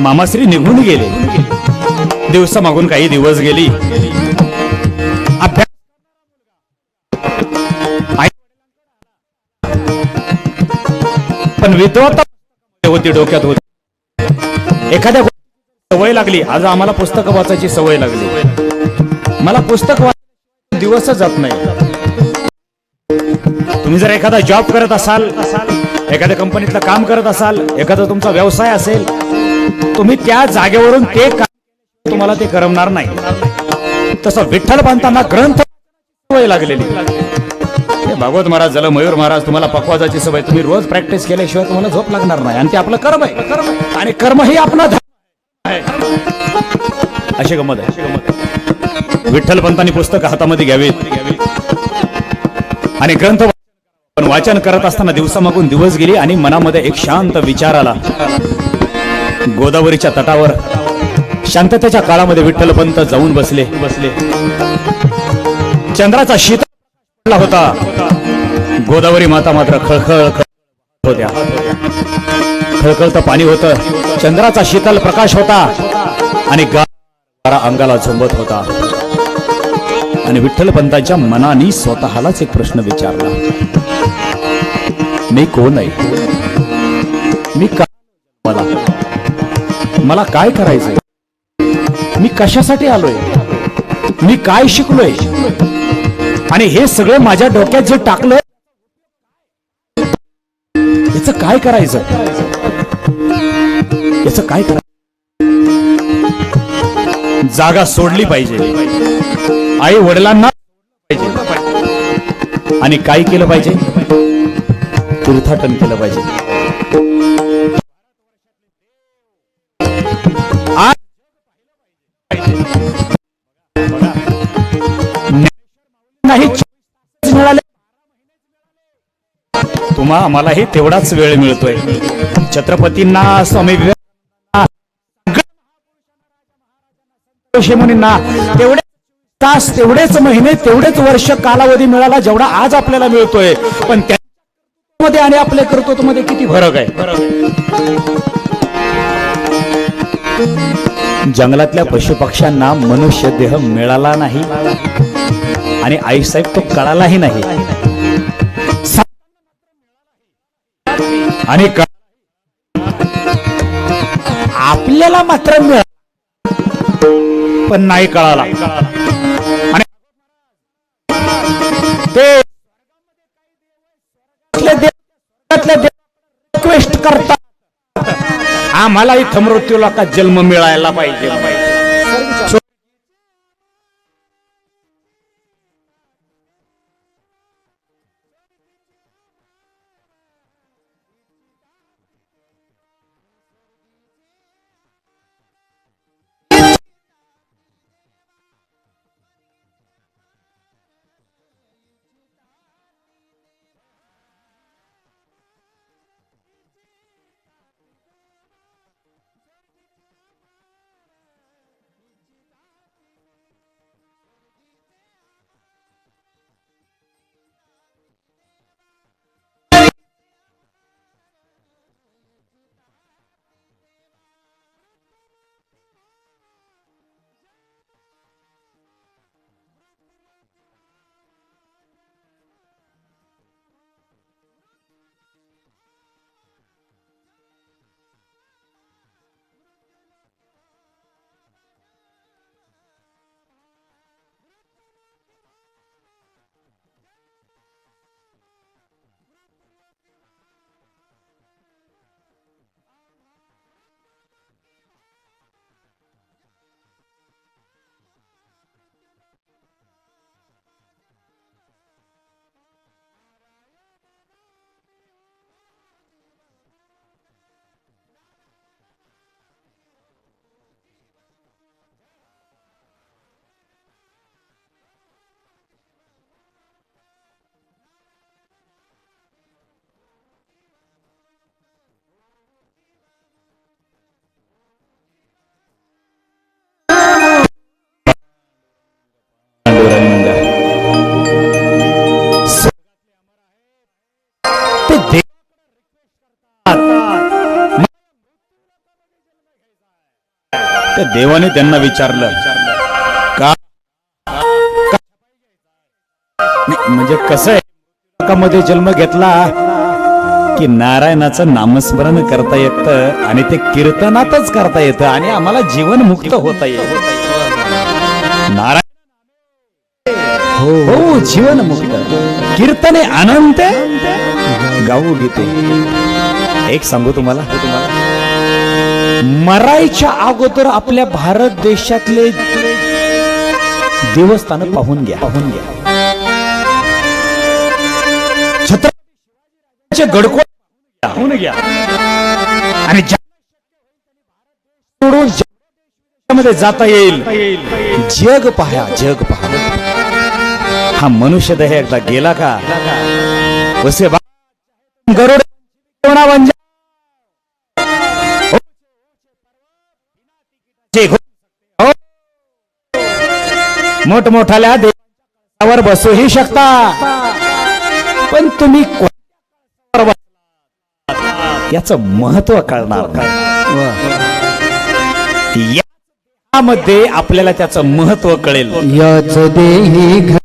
मामाश्री निघून गेले. दिवसा मागून काही दिवस गेली. पण विद्वत्ता होती, डोक्यात होती. एखाद्या सवय लागली. आज आम्हाला पुस्तक वाचायची सवय लागली. मला पुस्तक वाचायचा दिवसच जात नाही. तुम्ही जर एखादा जॉब करत असाल, एखाद्या कंपनीतलं काम करत असाल, एखादा तुमचा व्यवसाय असेल, तुम्ही त्या जागेवरून ते तुम्हाला ते करमणार नाही. तसं विठ्ठल पंतांना ग्रंथ सवय लागलेली. भागवत महाराज झालं, मयूर महाराज, तुम्हाला पकवाजाची सवय. तुम्ही रोज प्रॅक्टिस केल्याशिवाय तुम्हाला झोप लागणार नाही. आणि ते आपलं कर्म आहे. आणि कर्म ही आपला धर्म आहे. अशी गंमत आहे. विठ्ठल पंतांनी पुस्तक हातामध्ये घ्यावीत आणि ग्रंथ वाचन करत असताना दिवसामागून दिवस गेली. आणि मनामध्ये एक शांत विचार आला. गोदावरीच्या तटावर शांततेच्या काळामध्ये विठ्ठल पंत जाऊन बसले. चंद्राचा शीतळ होता. गोदावरी माता मात्र खळखळ होत्या. खळखळतं पाणी होतं. चंद्राचा शीतल प्रकाश होता आणि गारा अंगाला झोंबत होता. आणि विठ्ठल पंतांच्या मनाने स्वतःलाच एक प्रश्न विचारला. मी कोण आहे? मी मला काय करायचंय? मी कशासाठी आलोय? मी काय शिकलोय? आणि हे सगळं माझ्या डोक्यात जे टाकलं, याचं काय करायचं? याचं काय करायचं? जागा सोडली पाहिजे. आई वडिलांना पाहिजे. आणि काय केलं पाहिजे? तीर्थाटन केलं पाहिजे. नाही मिळाले. तुम्हा आम्हालाही तेवढाच वेळ मिळतोय. छत्रपतींना, स्वामी मुनींना तेवढे तास, तेवढेच महिने, तेवढेच वर्ष कालावधी मिळाला जेवढा आज आपल्याला मिळतोय. पण त्यामध्ये आणि आपल्या कर्तृत्वामध्ये किती फरक आहे. जंगलातल्या पशुपक्ष्यांना मनुष्य देह मिळाला नाही आणि आईसाहेब तो कळालाही नाही. आणि आपल्याला मात्र मिळाला पण नाही कळाला. आणि ते रिक्वेस्ट करतात, आम्हाला इथं मृत्यूला का जन्म मिळायला पाहिजे. त्या देवाने त्यांना विचारलं का म्हणजे कसं आहे मध्ये जन्म घेतला की नारायणाचं नामस्मरण करता येतं आणि ते कीर्तनातच करता येतं आणि आम्हाला जीवन मुक्त होता येतं. नारायण हो जीवन मुक्त कीर्तने अनंत गाऊ गीते. एक सांगू तुम्हाला मरायच्या अगोदर आपल्या भारत देशातले देवस्थान पाहून घ्या छत्रपती गडकोट पाहून घ्या आणि मध्ये जाता येईल. जग पहा हा मनुष्य देह एकदा गेला का उसे गरुड मोठमोठाल्या देवावर बसूही शकता पण तुम्ही याचं महत्व कळणार यामध्ये आपल्याला त्याचं महत्व कळेल.
याच देही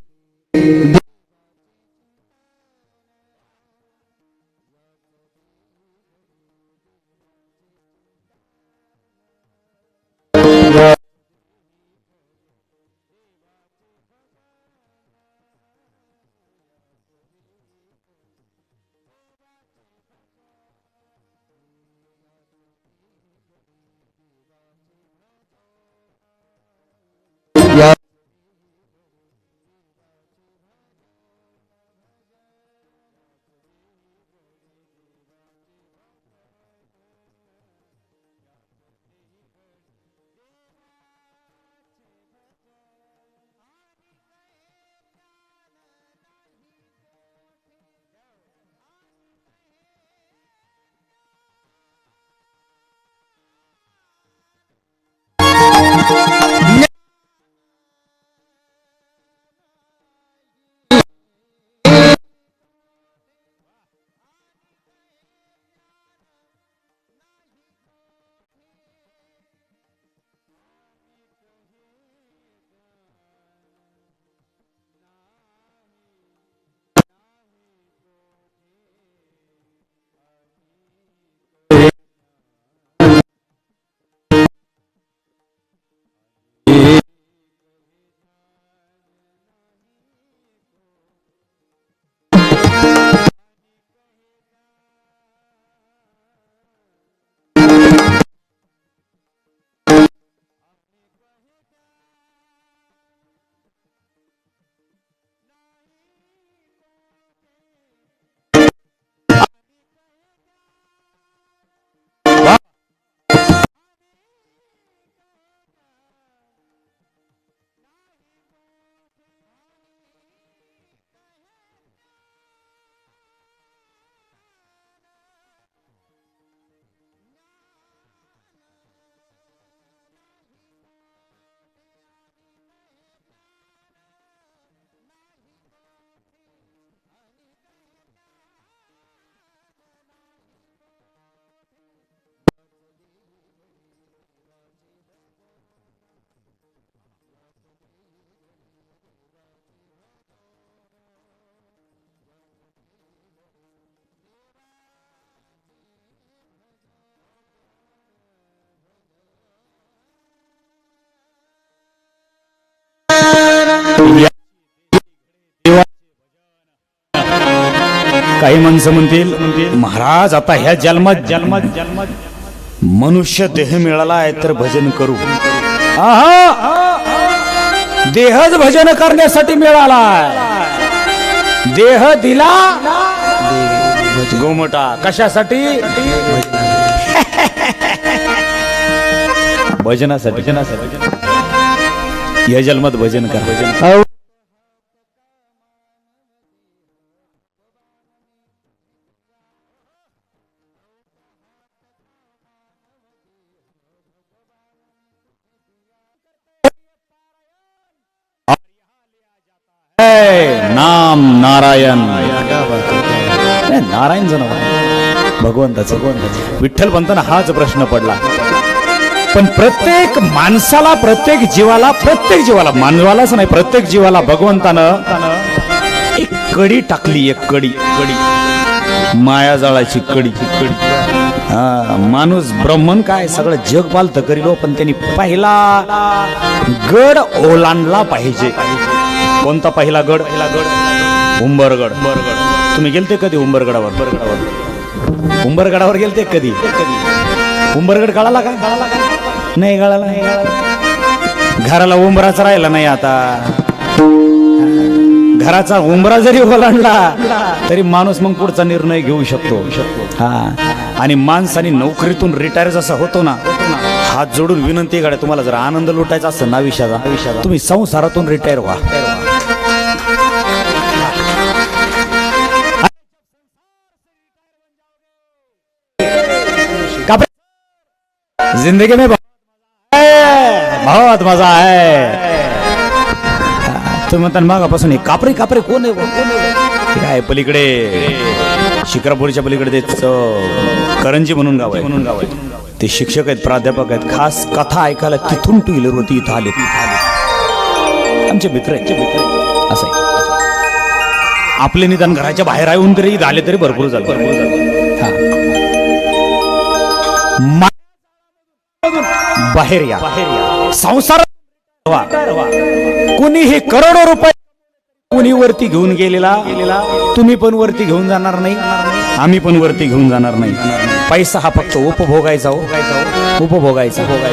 काही माणसं म्हणतील महाराज आता ह्या जन्मात मनुष्य देह मिळाला आहे तर भजन करू. देहच भजन करण्यासाठी मिळाला. देह दिला गोमटा कशासाठी? भजनासाठी. या जन्मात भजन कर. नाम नारायण. नारायण जण भगवंताचं. विठ्ठल म्हणताना हाच प्रश्न पडला पण प्रत्येक माणसाला, प्रत्येक जीवाला मानवालाच नाही, प्रत्येक जीवाला भगवंतानं एक कडी टाकली, एक कडी मायाजाळाची कडी. हा, माणूस ब्रह्मन काय सगळं जग पालत करीलो, पण त्यांनी पहिला गड ओलांडला पाहिजे. कोणता पहिला गड? उंबरगड. तुम्ही गेलते कधी उंबरगडावर? उंबरगडावर गेलते कधी? उंबरगड कळाला का? नाही कळाला. घराला उंबराचा राहिला नाही आता. घराचा उंबरा जरी ओलांडला तरी माणूस मग पुढचा निर्णय घेऊ शकतो. हा, आणि माणसाने नोकरीतून रिटायर जसा होतो ना, हात जोडून विनंती आहे, तुम्हाला जर आनंद लुटायचा असेल ना आयुष्याचा, तुम्ही संसारातून रिटायर व्हा. जिंदगी में बहुत मजा आहे. तुम्ही म्हणता मागापासून हे कापरे कोण आहे? काय पलीकडे शिक्रापूरच्या पलीकडे ते करंजी म्हणून गाव आहे. ते शिक्षक आहेत, प्राध्यापक आहेत, खास कथा ऐकायला तिथून टू व्हीलर होती इथं आले. आमचे मित्र आहेत. असं आहे, आपले निदान घराच्या बाहेर येऊन तरी आले तरी भरपूर झालं. बाहेर या, संसार कुणी हे करोडो रुपये कुणी वरती घेऊन गेलेला, तुम्ही पण वरती घेऊन जाणार नाही, आम्ही पण वरती घेऊन जाणार नाही. पैसा हा फक्त उपभोगायचा.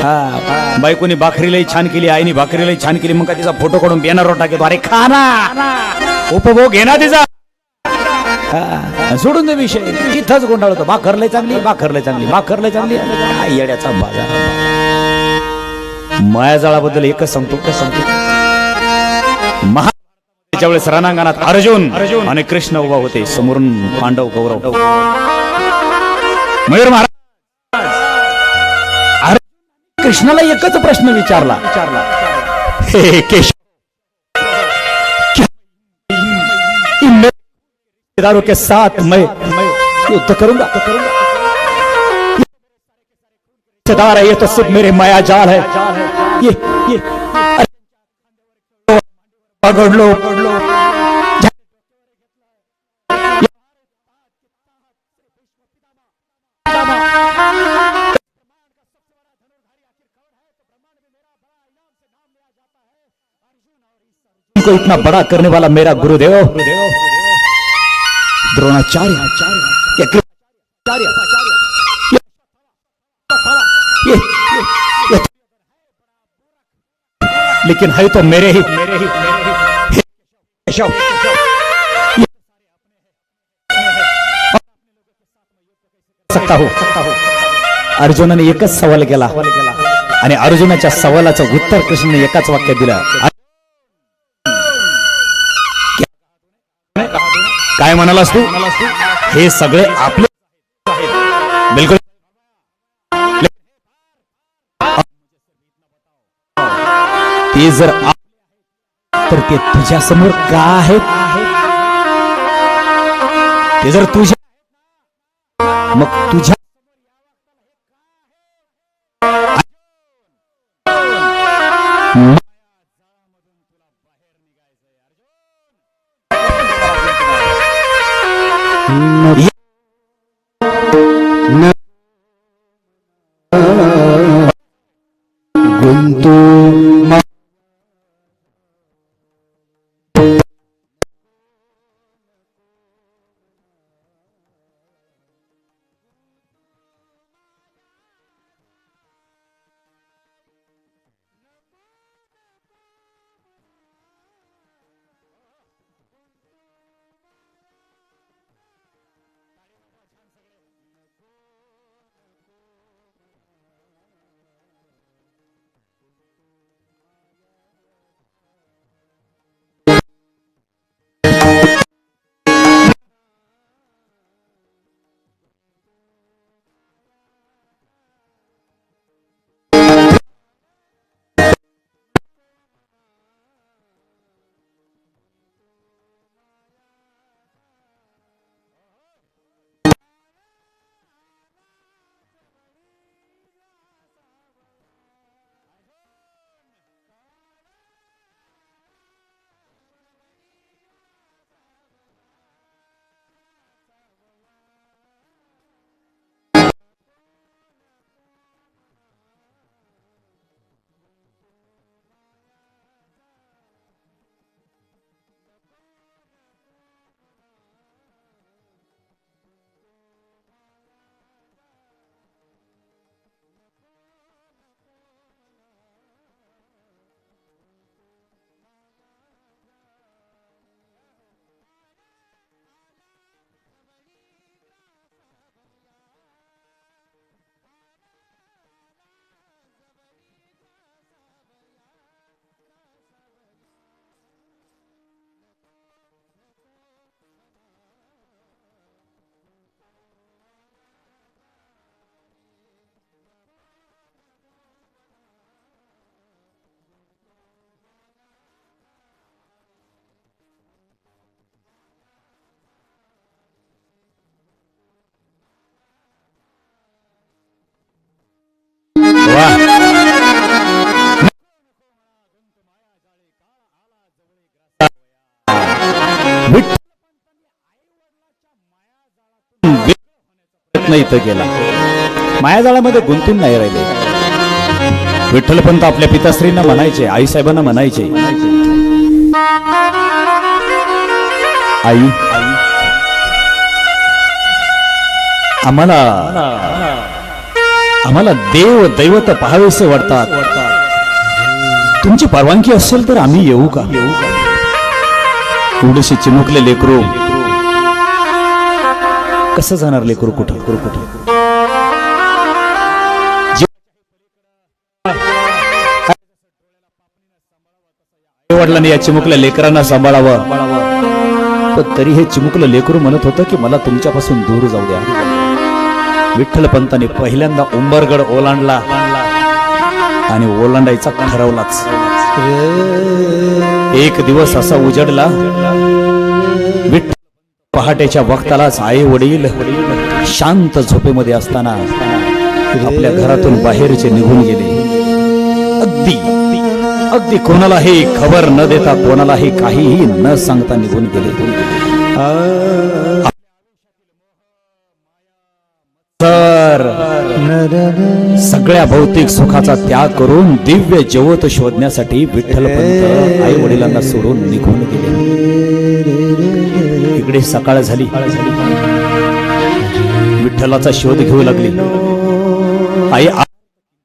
हा, बायकोनी भाकरीलाही छान केली, आईनी भाकरीलाही छान केली, मग का तिचा फोटो काढून बॅनर टाकतो, अरे खाना उपभोग घे ना तिचा. सोडून दे विषय, तिथंच गोंधळतो. भाकरलंय चांगली. येड्याचा बाजार. मायाजाळाबद्दल एकच सांगतो, महाभारताच्या वेळेस रणांगणात अर्जुन आणि कृष्ण उभा होते, समोरून पांडव कौरव. मयूर महाराज कृष्णाला एकच प्रश्न विचारला, हे केशव, दारों के साथ मैं युद्ध करूंगा. ये तो सिर्फ मेरे माया जाल है. ये पकड़ लो. को इतना बड़ा करने वाला मेरा गुरुदेव द्रोणाचार्य. लेकिन है तो मेरे ही केशव. सकता हूं. अर्जुनाने एकच सवाल केला आणि अर्जुनाच्या सवालाचं उत्तर कृष्णाने एकाच वाक्यात दिलं. काय म्हणालास तू? हे सगळे आपले. बिलकुल. ते जर तर ते तुझ्या समोर का आहेत? ते जर तुझ्या, मग तुझ्या
गुंतू
प्रयत्न इथं केला, मायाजाळामध्ये गुंतून नाही राहिले. विठ्ठलपंत आपल्या पिताश्रींना म्हणायचे, आईसाहेबांना म्हणायचे, आई आम्हाला देव दैवत पाहावेसे वाटतात, तुमची परवानगी असेल तर आम्ही येऊ का? एवढीशी चिमुकले लेकरू, कसं जाणार लेकरू कुठं? वडिलांनी या चिमुकल्या लेकरांना सांभाळावं, पण तरी हे चिमुकलं लेकरू म्हणत होतं की मला तुमच्यापासून दूर जाऊ द्या. विठ्ठलपंतांनी पहिल्यांदा उंबरगड ओलांडला आणि ओलांडायचा ठरवलाच. एक दिवस असा उजडला, विठ्ठल पहाटेच्या वक्तालाच आई वडील शांत झोपेमध्ये असताना आपल्या घरातून बाहेरचे निघून गेले. अगदी कोणालाही खबर न देता, कोणालाही काहीही न सांगता निघून गेले. सगळ्या भौतिक सुखाचा त्याग करून दिव्य ज्योत शोधण्यासाठी विठ्ठलपंत आई वडिलांना सोडून निघून गेले. इकडे सकाळ झाली, विठ्ठलाचा शोध घेऊ लागली. आई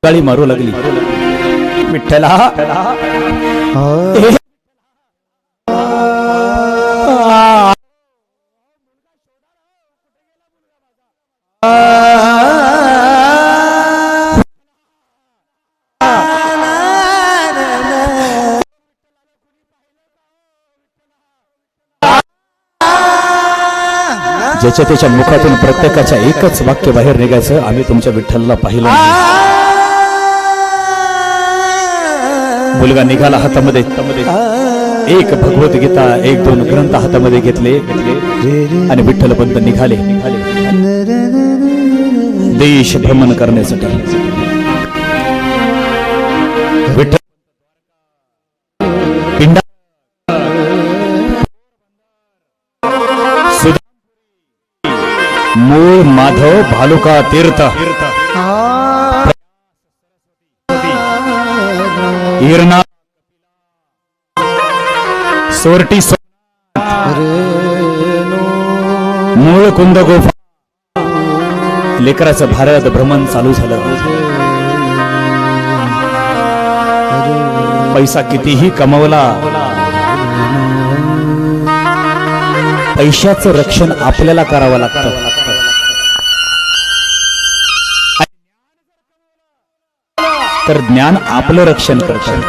गाळी मारू लागली, विठ्ठला ज्याच्या त्याच्या मुखातून प्रत्येकाच्या एकच वाक्य बाहेर निघायचं, आम्ही तुमच्या विठ्ठलला पाहिलं. मुलगा निघाला, हातामध्ये एक भगवद्गीता, एक दोन ग्रंथ हातामध्ये घेतले आणि विठ्ठलपंत निघाले देश भ्रमण करण्यासाठी. विठ्ठल पिंडा मूळ माधव भालुका तीर्थ इरणा सोरटी मूळ कुंद गोफा, लेकराचं भारत भ्रमण चालू झालं. पैसा कितीही कमवला, पैशाचं रक्षण आपल्याला करावं लागतं. तर ज्ञान आपलं रक्षण करतं.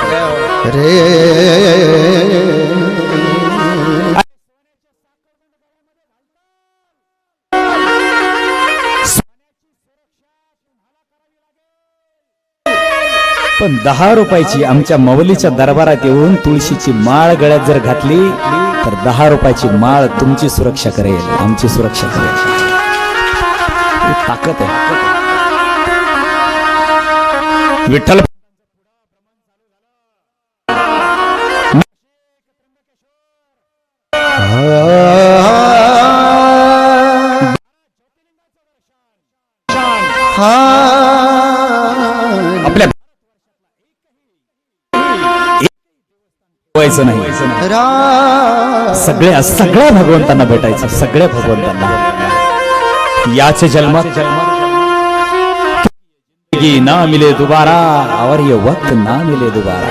पण 10 रुपयाची आमच्या माऊलीच्या दरबारात येऊन तुळशीची माळ गळ्यात जर घातली तर 10 रुपयाची माळ तुमची सुरक्षा करेल, आमची सुरक्षा करेल. ताकद आहे. विठ्ठल आपल्या नाही, सगळ्या भगवंतांना भेटायचं, सगळ्या भगवंतांना. याच जन्मात ना मिले दोबारा और ये वक्त ना मिले दोबारा.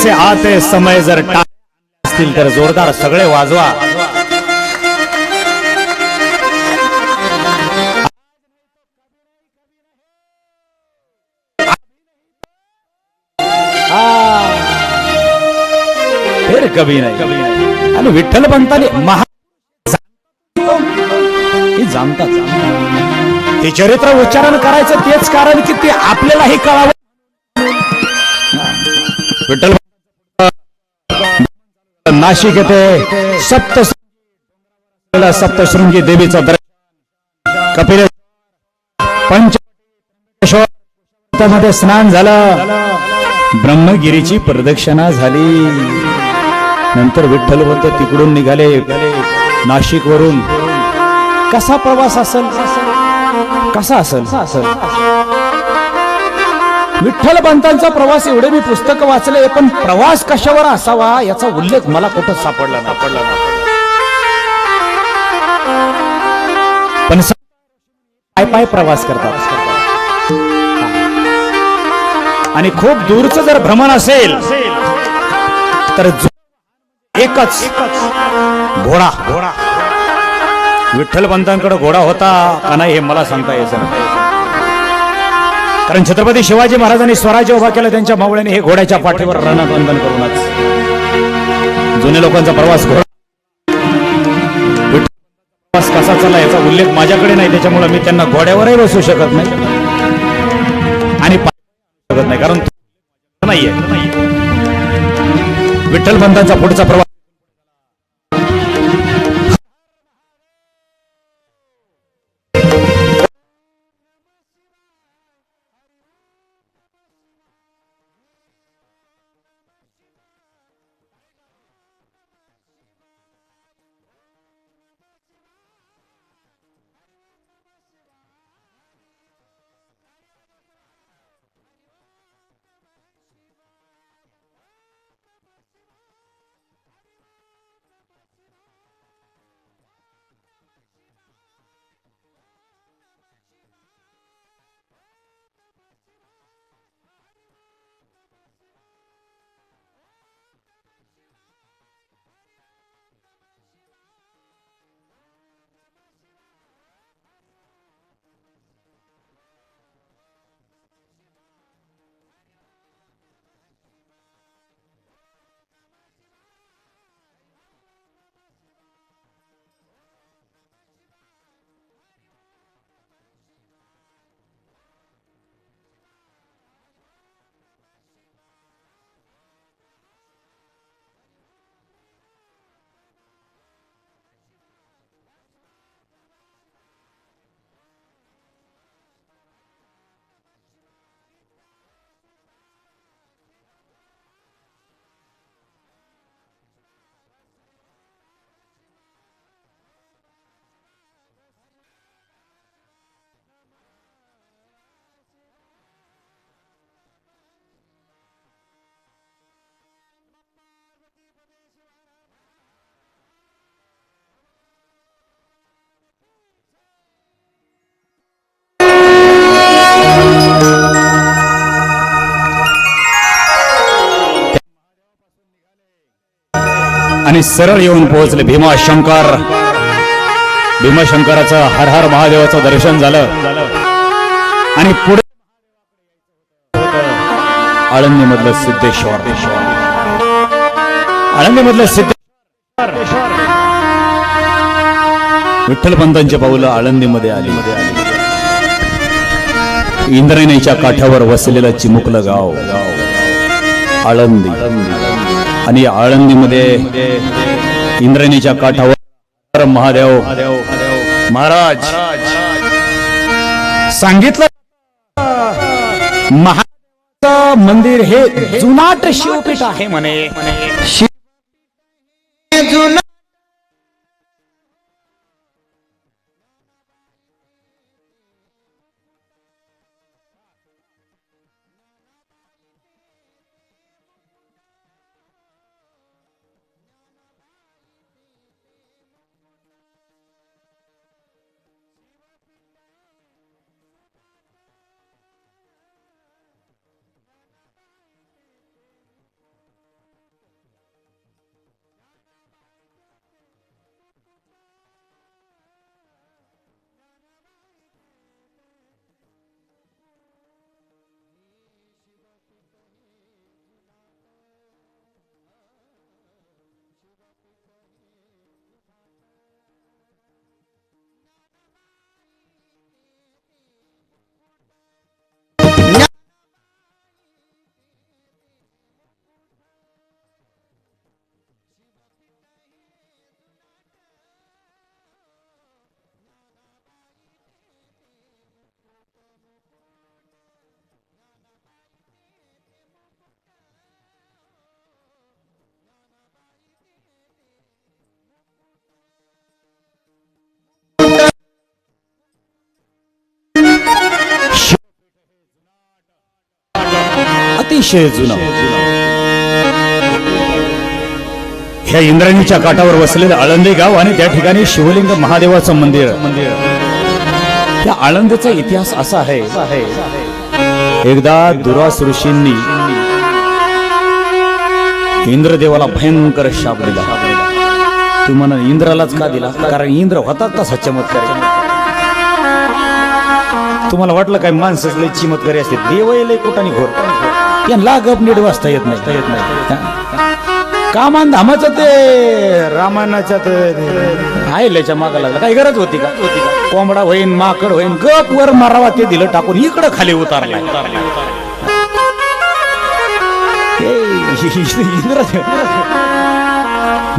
से आते समय जर टाळ्या असतील तर जोरदार सगळे वाजवा. फिर कभी नाही. आणि विठ्ठल पंतांनी जाणतात ते चरित्र उच्चारण करायचं तेच कारण की ते आपल्यालाही कळावं. विठ्ठल नाशिक येथे सप्तशृंगी देवीचं दर्शन, कपिल पंचमध्ये स्नान झालं, ब्रह्मगिरीची प्रदक्षिणा झाली. नंतर विठ्ठलवंत तिकडून निघाले नाशिक वरून. कसा प्रवास असेल, कसा असेल विठ्ठलपंतांचा प्रवास? एवढे मी पुस्तक वाचले, पण प्रवास कशावर असावा याचा उल्लेख मला कुठं सापडला नाही. पण पाय प्रवास करतात. आणि खूप दूरचं जर भ्रमण असेल तर एकच घोडा. विठ्ठलपंतांकडे घोडा होता का नाही हे मला सांगता यायचं नाही. कारण छत्रपती शिवाजी महाराजांनी स्वराज्य उभा केलं त्यांच्या मावळ्याने हे घोड्याच्या पाठीवर रणबंधन करूनच. जुने लोकांचा प्रवास घोडा. प्रवास कसा चालला याचा उल्लेख माझ्याकडे नाही, त्याच्यामुळे मी त्यांना घोड्यावरही बसू शकत नाही आणि शकत नाही, कारण नाहीये. विठ्ठलपंतांचा पुढचा प्रवास आणि सरळ येऊन पोहोचले भीमाशंकर. भीमाशंकराचं हर हर महादेवाचं दर्शन झालं आणि पुढे आळंदी मधलं सिद्धेश्वर. आळंदी मधलं सिद्धेश्वर विठ्ठलपंतांचे पाऊलं आळंदीमध्ये आली. इंद्रायणीच्या काठावर वसलेलं चिमुकलं गाव आळंदी. आणि आळंदीमध्ये इंद्रायणीच्या काठावर महादेव महाराज सांगितलं महादेवाचं मंदिर हे जुनाट शिवपीठ आहे म्हणे. जुना अतिशय जुनं. ह्या इंद्रायणीच्या काठावर वसलेलं आळंदी गाव आणि त्या ठिकाणी शिवलिंग महादेवाचं मंदिर. त्या आळंदीचा इतिहास असा आहे, एकदा दुर्वास ऋषींनी इंद्रदेवाला भयंकर शाप दिला. तू म्हणा इंद्रालाच का दिला? कारण इंद्र होता तसा चमत्कारी. तुम्हाला वाटलं काय माणसंच लय चमत्कारी असते? देवही लय कुठाने घोर. यांना गप नीट वाचता येत नाही. कामान धामाचं ते रामायणाच्या आयल्याच्या मागा लागला. काही गरज होती का? कोंबडा होईन, माकड होईन, गप वर मारावा ते दिलं टाकून, इकडं खाली उतारलाय.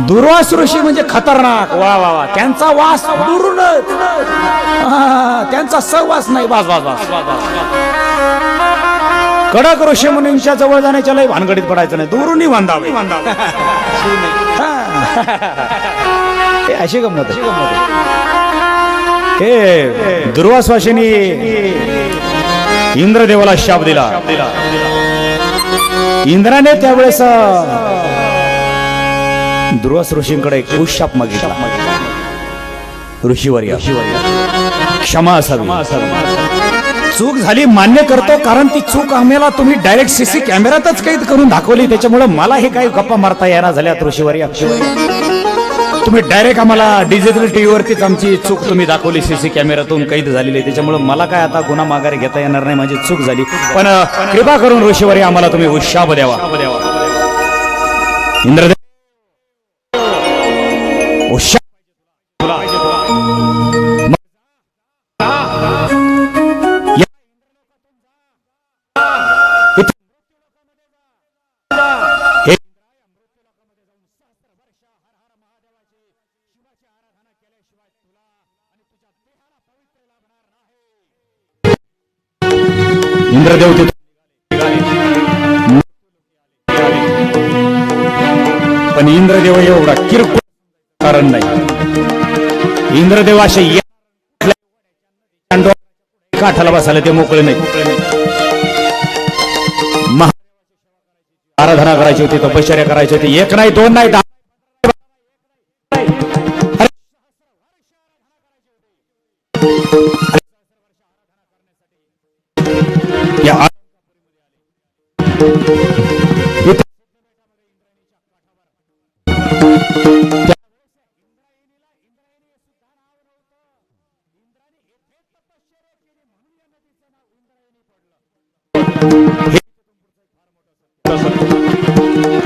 दुर्वास ऋषी म्हणजे खतरनाक. वा वा वा, त्यांचा वास दुरूनच, त्यांचा सहवास नाही. वास वास वास कडक ऋषी मुनींच्या जवळ जाण्याच्या लय भानगडीत पडायचं नाही, दुरूनही बांधावे. अशी गंमत. हे दुर्वासवाशीनी इंद्रदेवाला शाप दिला. इंद्राने त्यावेळेस दुर्वास ऋषींकडे एक शाप मागितला. ऋषीवर्य, क्षमा असावी, चूक झाली मान्य करतो. कारण ती चूक आम्हाला तुम्ही डायरेक्ट सीसी कॅमेऱ्यातच कैद करून दाखवली, त्याच्यामुळे मला हे काही गप्पा मारता येणार झाल्यात. ऋषीवर्य, तुम्ही डायरेक्ट आम्हाला डिजिटल टीव्हीवरतीच आमची चूक तुम्ही दाखवली, सीसी कॅमेऱ्यातून कैद झालेली. त्याच्यामुळे मला काय आता गुन्हा माघारी घेता येणार नाही, माझी चूक झाली. पण कृपा करून ऋषीवर्य आम्हाला तुम्ही उशाप द्यावा. इंद्रदेव इंद्रदेव पण इंद्रदेव एवढा किरकोळ कारण नाही. इंद्रदेव असे काठाला बसायला ते मोकळे नाही. आराधना करायची होती, तपश्चर्या करायची होती. एक नाही, दोन नाही,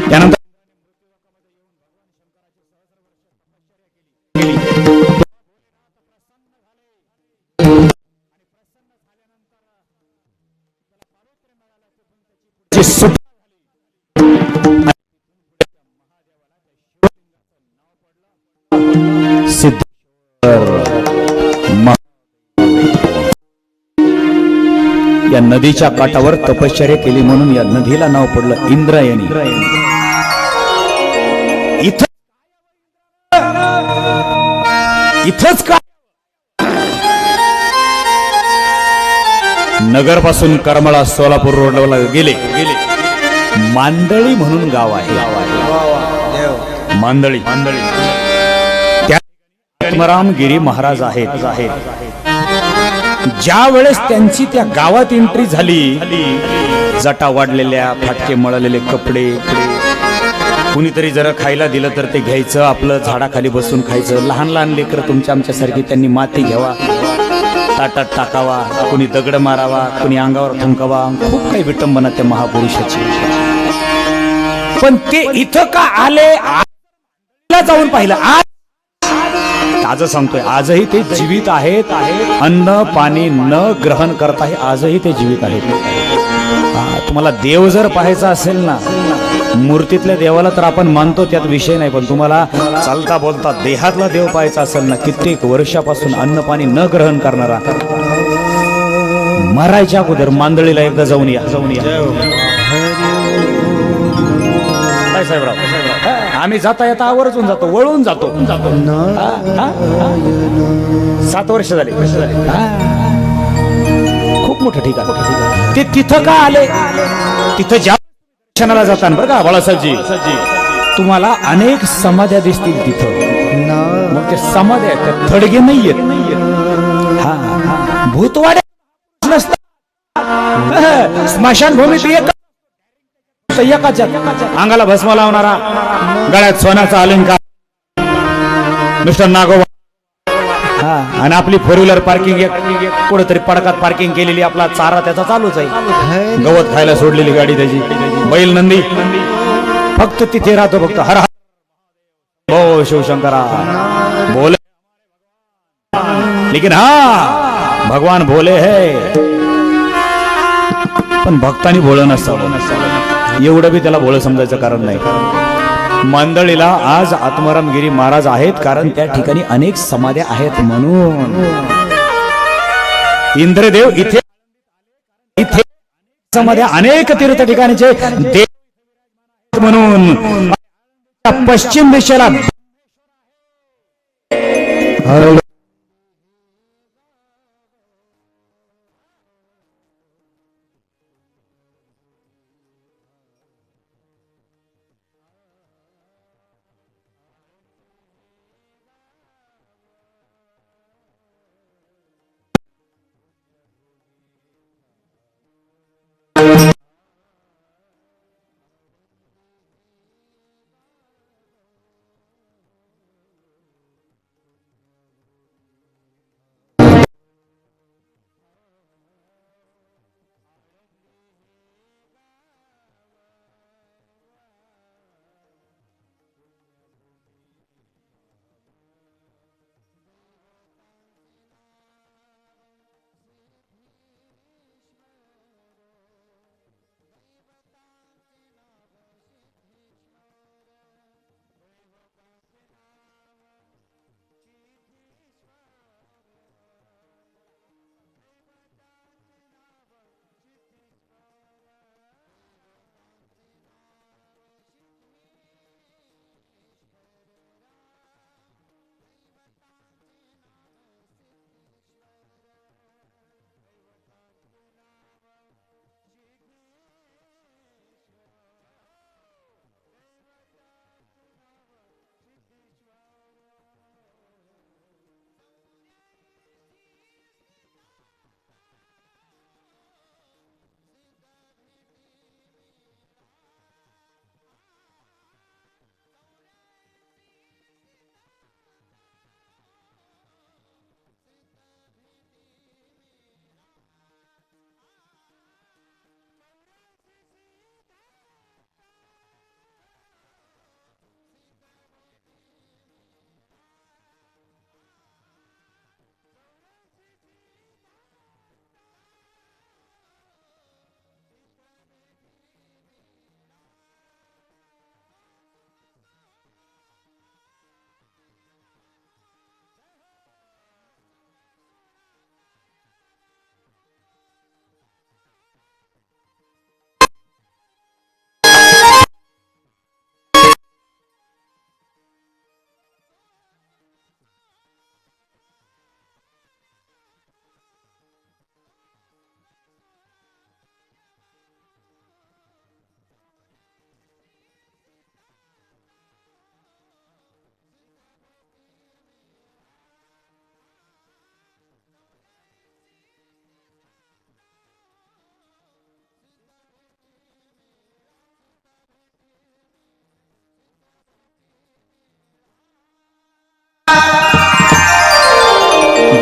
त्यानंतर या नदीच्या काठावर तपश्चर्या केली म्हणून या नदीला नाव पडलं इंद्रायणी. इथंच का नगर पासून करमाळा सोलापूर रोडला गेले मांदळी म्हणून गाव आहे. मांदळी त्या आत्मारामगिरी महाराज आहेत. ज्या वेळेस त्यांची त्या गावात एंट्री झाली, जटा वाढलेल्या, फाटके मळलेले कपडे, कुणीतरी जरा खायला दिलं तर ते घ्यायचं, आपलं झाडाखाली बसून खायचं. लहान लहान लेकरं तुमच्या आमच्यासारखी, त्यांनी माती घ्यावा, ताटात टाकावा, कुणी दगड मारावा, कुणी अंगावर थंकावा. खूप काही विटंबना त्या महापुरुषाची. पण ते इथं का आले जाऊन पाहिलं. आज सांगतोय, आजही ते जीवित आहेत. अन्न पाणी न ग्रहण करताही आजही ते जीवित आहेत. तुम्हाला देव जर पाहायचा असेल ना, मूर्तीतल्या देवाला तर आपण मानतो, त्यात विषय नाही. पण तुम्हाला चालता बोलता देहातला देव पाहायचा असेल ना, कित्येक वर्षापासून अन्न पाणी न ग्रहण करणारा, मरायच्या अगोदर मांदळीला एकदा जाऊन या. काय साहेबराव, आम्ही जाता येता आवर्जून जातो, वळून जातो. 7 वर्ष झाले. खूप मोठं ठिकाण. ते तिथं का आले? तिथं ज्या क्षणाला जाताना बरं का बाळासाहेबजी तुम्हाला अनेक समाध्या दिसतील तिथं. मग ते समाध्या त्या थडगे नाहीयेत. हा भूतवाड्या नसतात. स्मशानभूमीत एकाच्या अंगाला भस्म लावणारा, गळ्यात सोन्याचा अलंकार, मिस्टर नागोबा. आणि आपली फोर व्हीलर पार्किंग कुठेतरी पडकात पार्किंग केलेली, आपला चारा त्याचा चालूच आहे, गवत खायला सोडलेली गाडी त्याची, बैल नंदी फक्त तिथे राहतो. फक्त हर हो शिवशंकरा बोले, लेकिन हा भगवान भोले है, पण भक्तांनी भोळं नसतं. एवढं बी त्याला भोळं समजायचं कारण नाही. मंडळीला आज आत्मारामगिरी महाराज आहेत कारण त्या ठिकाणी अनेक समाध्या आहेत म्हणून. इंद्रदेव इथे इथे समाध्या अनेक तीर्थ ठिकाणीचे देव म्हणून पश्चिम दिशेला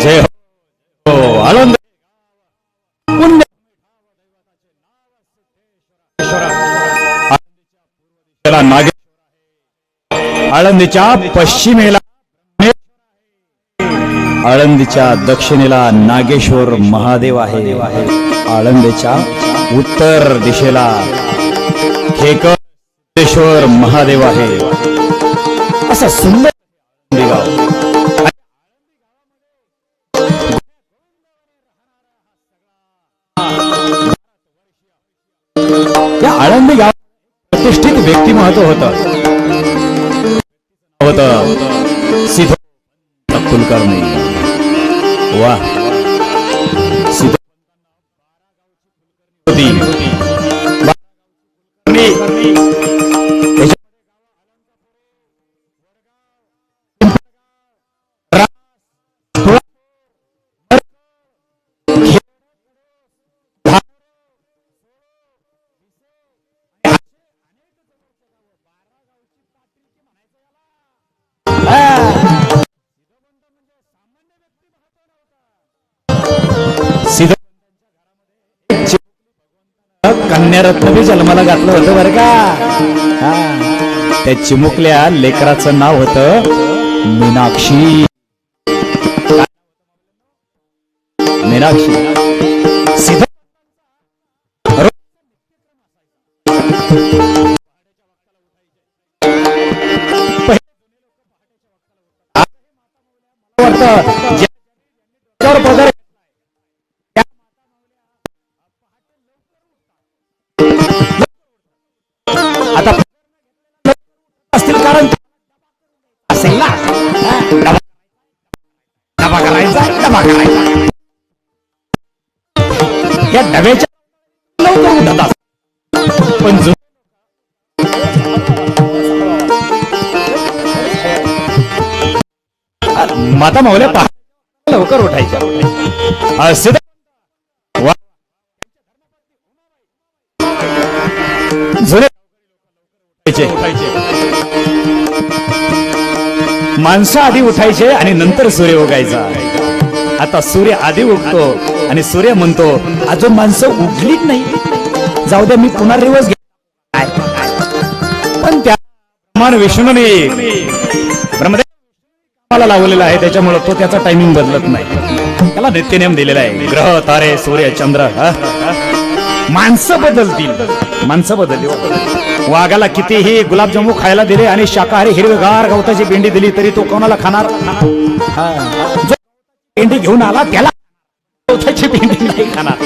जय हो आनंद आळंदीच्या पश्चिमेला, आळंदीच्या दक्षिणेला नागेश्वर महादेव आहे. आळंदीच्या उत्तर दिशेला खेकडेश्वर महादेव आहे. असं सुंदर गाव. या आळंदी गाव प्रतिष्ठित व्यक्तिमत्व होतं सिद्ध कुलकर्णी. वा सिद्ध कन्यारत्न बी जन्माला घातलं होतं बरं का. त्या चिमुकल्या लेकराचं नाव होतं मीनाक्षी. मीनाक्षी सीधा आता असतील कारण असेल ना. डबा करायचा या डब्याच्या लवकर उठत असत. पण माता मावल्या पहा लवकर उठायच्या असे जुने माणसं आधी उठायचे आणि नंतर सूर्य उगायचा. आता सूर्य आधी उगतो आणि सूर्य म्हणतो अजून माणसं उठलीच नाही, जाऊ द्या मी पुन्हा रिवर्स घे. पण त्या विष्णूने ब्रह्मदेवाला लावलेला आहे, त्याच्यामुळे तो त्याचा टायमिंग बदलत नाही. त्याला नित्यनेम दिलेला आहे. ग्रह तारे सूर्य चंद्र माणसं बदलतील. माणसं बदलली. वाघाला कितीही गुलाबजामू खायला दिले आणि शाकाहारी हिरवेगार गवताची भेंडी दिली तरी तो कोणाला खाणार. जो भेंडी घेऊन आला त्याला गवताची भेंडी नाही खाणार.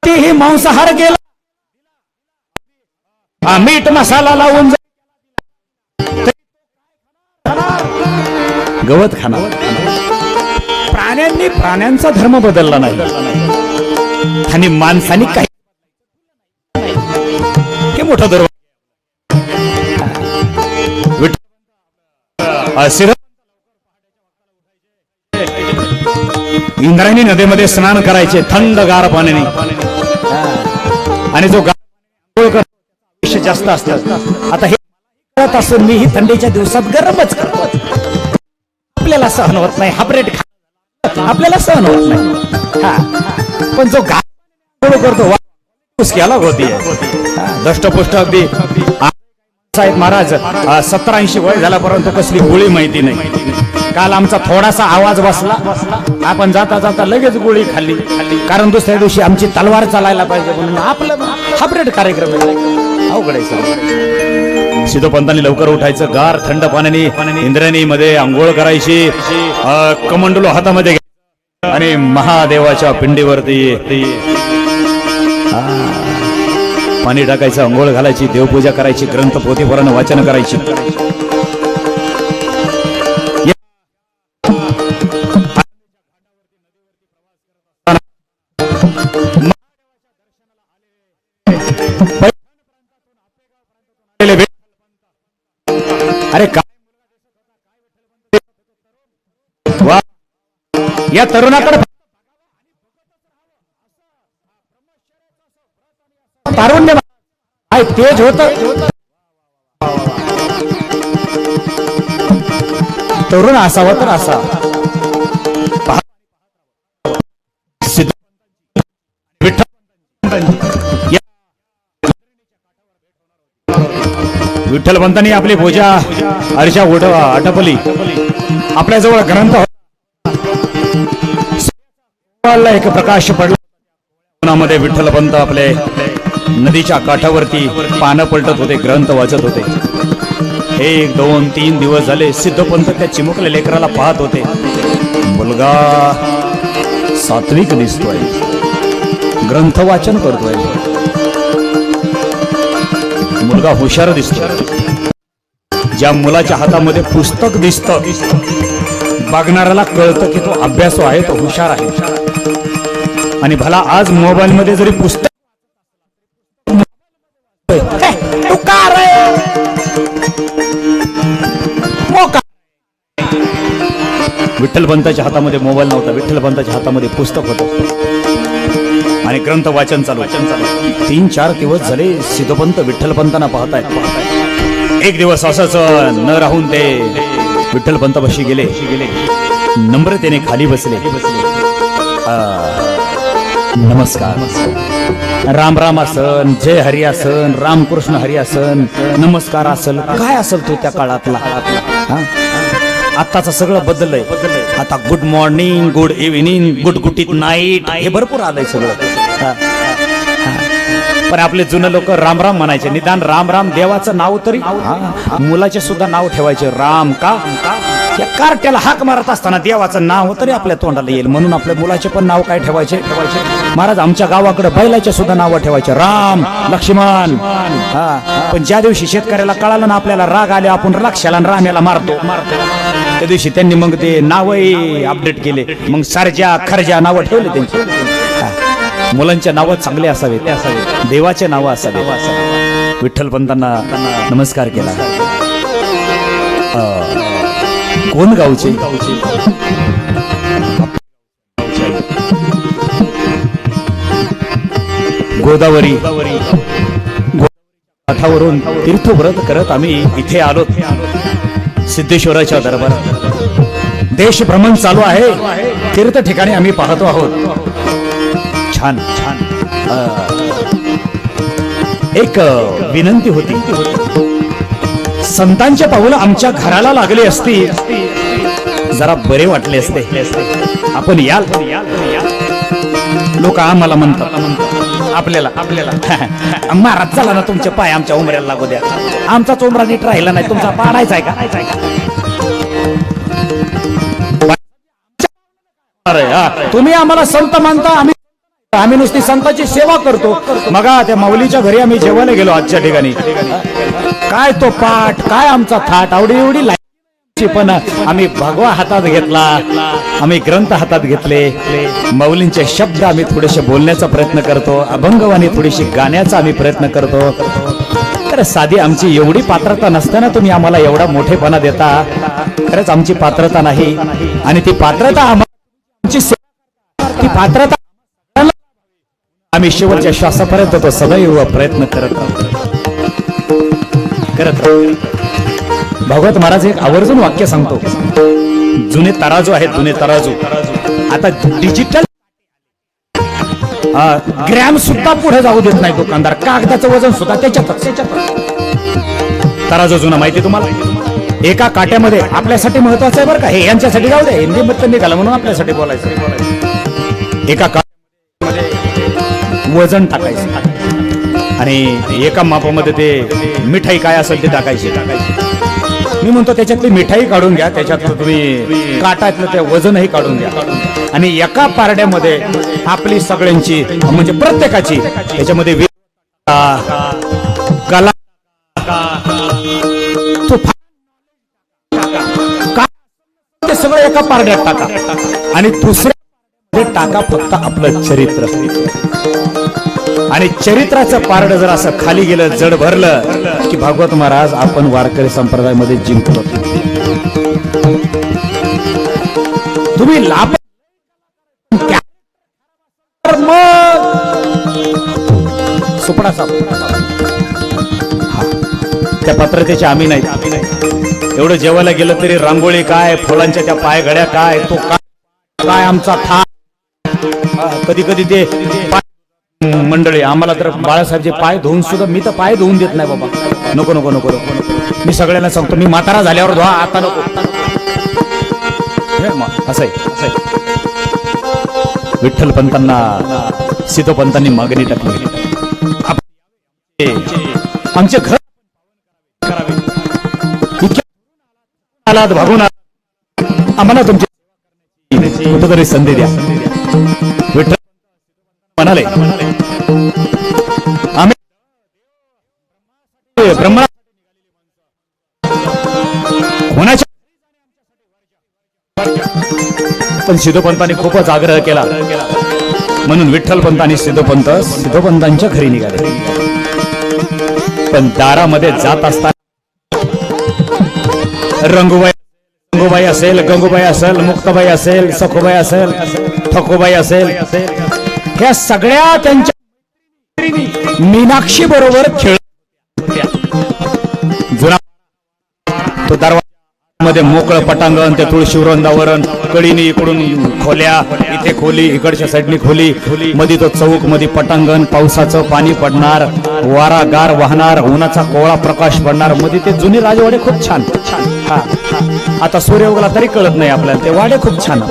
तेही मांसाहार गेला मीठ मसाला लावून गवत खाणार. प्राण्यांनी प्राण्यांचा धर्म बदलला नाही आणि माणसांनी काही मोठा दरवाजा इंद्रायणी नदीमध्ये स्नान करायचे थंडगार पाण्याने. आणि जो जास्त असतात आता हे करत असून मी ही थंडीच्या दिवसात गरमच करतो. आपल्याला सहन होत नाही. हापरेट आपल्याला सहन होत नाही. पण जो गाळ करतो उसक्याला होती. दष्टपुष्ट अगदी साहेब महाराज 70-80 वय झाला परंतु कसली गोळी माहिती नाही. काल आमचा थोडासा आवाज बसला, आपण जाता जाता लगेच गोळी खाल्ली. कारण दुसऱ्या दिवशी आमची तलवार चालायला पाहिजे म्हणून आपलं हापरेट कार्यक्रम अवघडायचं. सिद्धोपंतांनी लवकर उठायचं, गार थंड पाण्याने इंद्रायणी मध्ये आंघोळ करायची, कमंडलो हातामध्ये आणि महादेवाच्या पिंडीवरती पाणी टाकायचं, अंघोळ घालायची, देवपूजा करायची, ग्रंथ पोथी पुराण वाचन करायची. अरे का या तरुणाकडे तारुण्य तेज होत. तरुण असावा तर असा. विठ्ठलपंतांनी आपली पूजा अर्चा आटपली. आपल्याजवळ ग्रंथ एक प्रकाश पडला. विठ्ठलपंत आपले नदीच्या काठावरती पानं पलटत होते, ग्रंथ वाचत होते. 1, 2, 3 दिवस झाले सिद्धोपंत त्या चिमुकल्या लेकराला पाहत होते. मुलगा सात्विक दिसतोय, ग्रंथ वाचन करतोय, मुलगा हुशार दिसतोय. ज्या मुलाच्या हातामध्ये पुस्तक दिसतं बघणाऱ्याला कळतं की तो अभ्यासू आहे, तो हुशार आहे. आणि भला आज मोबाईल मध्ये जरी पुस्तक विठ्ठलपंताच्या हातामध्ये मोबाईल नव्हता, विठ्ठलपंताच्या हातामध्ये पुस्तक होतं आणि ग्रंथ वाचन चालू. 3-4 दिवस झाले सिद्धोपंत विठ्ठलपंतांना पाहतायत. एक दिवस असंच न राहून ते विठ्ठलपंतापाशी गेले, नम्रतेने खाली बसले. नमस्कार, राम राम असन, जय हरी असन, रामकृष्ण हरी असन, नमस्कार असल, काय असल तो त्या काळातला. आताचं सगळं बदललंय. आता good morning, good evening, good गुटीत नाईट हे भरपूर आलंय सगळं. पण आपले जुने लोक राम राम म्हणायचे. निदान राम राम देवाचं नाव तरी, मुलाचे सुद्धा नाव ठेवायचे राम. का या कार्ट्याला हाक मारत असताना देवाचं नाव तरी आपल्या तोंडाला येईल म्हणून आपल्या मुलाचे पण नाव काय ठेवायचे. महाराज आमच्या गावाकडे बैलाचे सुद्धा नाव ठेवायचे, राम, लक्ष्मण. पण ज्या दिवशी शेतकऱ्याला कळालं ना आपल्याला राग आले, आपण लक्षाला राम्याला मारतो, त्या दिवशी त्यांनी मग ते नावही अपडेट केले. मग सरजा खरजा नावं ठेवले त्यांची. मुलांच्या नावं चांगले असावे, देवाचे नाव असावे. विठ्ठलपंतांना नमस्कार केला. कोण गावचे? गोदावरी काठावरून तीर्थव्रत करत आम्ही इथे आलो सिद्धेश्वराच्या दरबारात. देश भ्रमण चालू आहे, तीर्थ ठिकाणी आम्ही पाहतो आहोत. छान छान. एक विनंती होती, संतांचे पाऊल आमच्या घराला लागले असती जरा बरे वाटले असते. आपण याल. लोक आम्हाला म्हणतात, आपल्याला महाराज चला ना तुमचे पाय आमच्या उमऱ्याला लागू द्या. आमचा चोमरा नीट राहिला नाही, तुमचा पाडायचा आहे का? तुम्ही आम्हाला संत मानता, आम्ही नुसती संतांची सेवा करतो. मग त्या माऊलीच्या घरी आम्ही जेवायला गेलो आजच्या ठिकाणी. काय तो पाठ, काय आमचा थाट, आवडी एवढी लाईची. पण आम्ही भगवा हातात घेतला, आम्ही ग्रंथ हातात घेतले. माऊलींचे शब्द आम्ही थोडेसे बोलण्याचा प्रयत्न करतो, अभंगवाणी थोडीशी गाण्याचा आम्ही प्रयत्न करतो. तर साधी आमची एवढी पात्रता नसताना तुम्ही आम्हाला एवढा मोठेपणा देता. खरंच आमची पात्रता नाही. आणि ती पात्रता आमची, ती पात्रता आम्ही शेवटच्या श्वासापर्यंत तो सदैव प्रयत्न करत भागवत महाराज एक आवर्जून वाक्य सांगतो. जुने तराजू आहेत, जुने तराजू आता डिजिटल ग्रॅम सुद्धा पुढे जाऊ देत नाही दुकानदार. कागदाचं वजन सुद्धा त्याच्यात. तराजू जुना माहिती तुम्हाला. एका काट्यामध्ये आपल्यासाठी महत्वाचं आहे बरं का, हे यांच्यासाठी जाऊ दे, हिंदी मध्ये निघाला म्हणून आपल्यासाठी बोलायचं. एका वजन टाकायचं आणि एका मापामध्ये ते मिठाई काय असेल ते टाकायची. मी म्हणतो त्याच्यातली मिठाई काढून घ्या, त्याच्यातलं तुम्ही काटातलं ते वजनही काढून घ्या आणि एका पारड्यामध्ये आपली सगळ्यांची म्हणजे प्रत्येकाची त्याच्यामध्ये कला ते सगळं एका पारड्यात टाका आणि दुसऱ्या टाका फक्त आपलं चरित्र. आणि चरित्राचं पारड जर असं खाली गेलं, जड भरलं की भागवत महाराज आपण वारकरी संप्रदायामध्ये जिंकलो. तुम्ही लाभ सुपडा साप त्या पत्रतेचे आम्ही नाही. एवढं जेवायला गेलं तरी रांगोळी काय, फुलांच्या त्या पाय घड्या काय, तो काय आमचा था. कधी कधी ते मंडळी आम्हाला तर बाळासाहेबचे पाय धुवून सुद्धा, मी तर पाय धुवून देत नाही बाबा. नको नको नको नको, मी सगळ्यांना सांगतो मी म्हातारा झाल्यावर धुवा, आता नको. असं आहे. विठ्ठलपंतांना सिद्धोपंतांनी मागणी टाकली, आमचे घर भागून आम्हाला तुमची कुठेतरी संधी द्या. विठ्ठल म्हणाले आम्ही ब्रह्मा होण्याच्या, पण सिद्धोपंतांनी खूपच आग्रह केला म्हणून विठ्ठलपंतांनी सिद्धोपंतांच्या घरी निघाले. पण दारामध्ये जात असताना रंगूबाई गंगूबाई असेल, गंगूबाई असेल, मुक्ताबाई असेल, सखूबाई असेल, ठकूबाई असेल, ह्या सगळ्या त्यांच्या मीनाक्षी बरोबर खेळ जुना तो दरवाजामध्ये मोकळं पटांगण, ते तुळशी वृंदावरण, कडीने इकडून खोल्या, इथे खोली, इकडच्या साईडनी खोली, मध्ये तो चौक, मध्ये पटांगण, पावसाचं पाणी पडणार, वारा गार वाहणार, उन्हाचा कोवळा प्रकाश पडणार, मध्ये ते जुने राजवाडे खूप छान. हा आता सूर्य उगला तरी कळत नाही आपल्याला, ते वाडे खूप छान.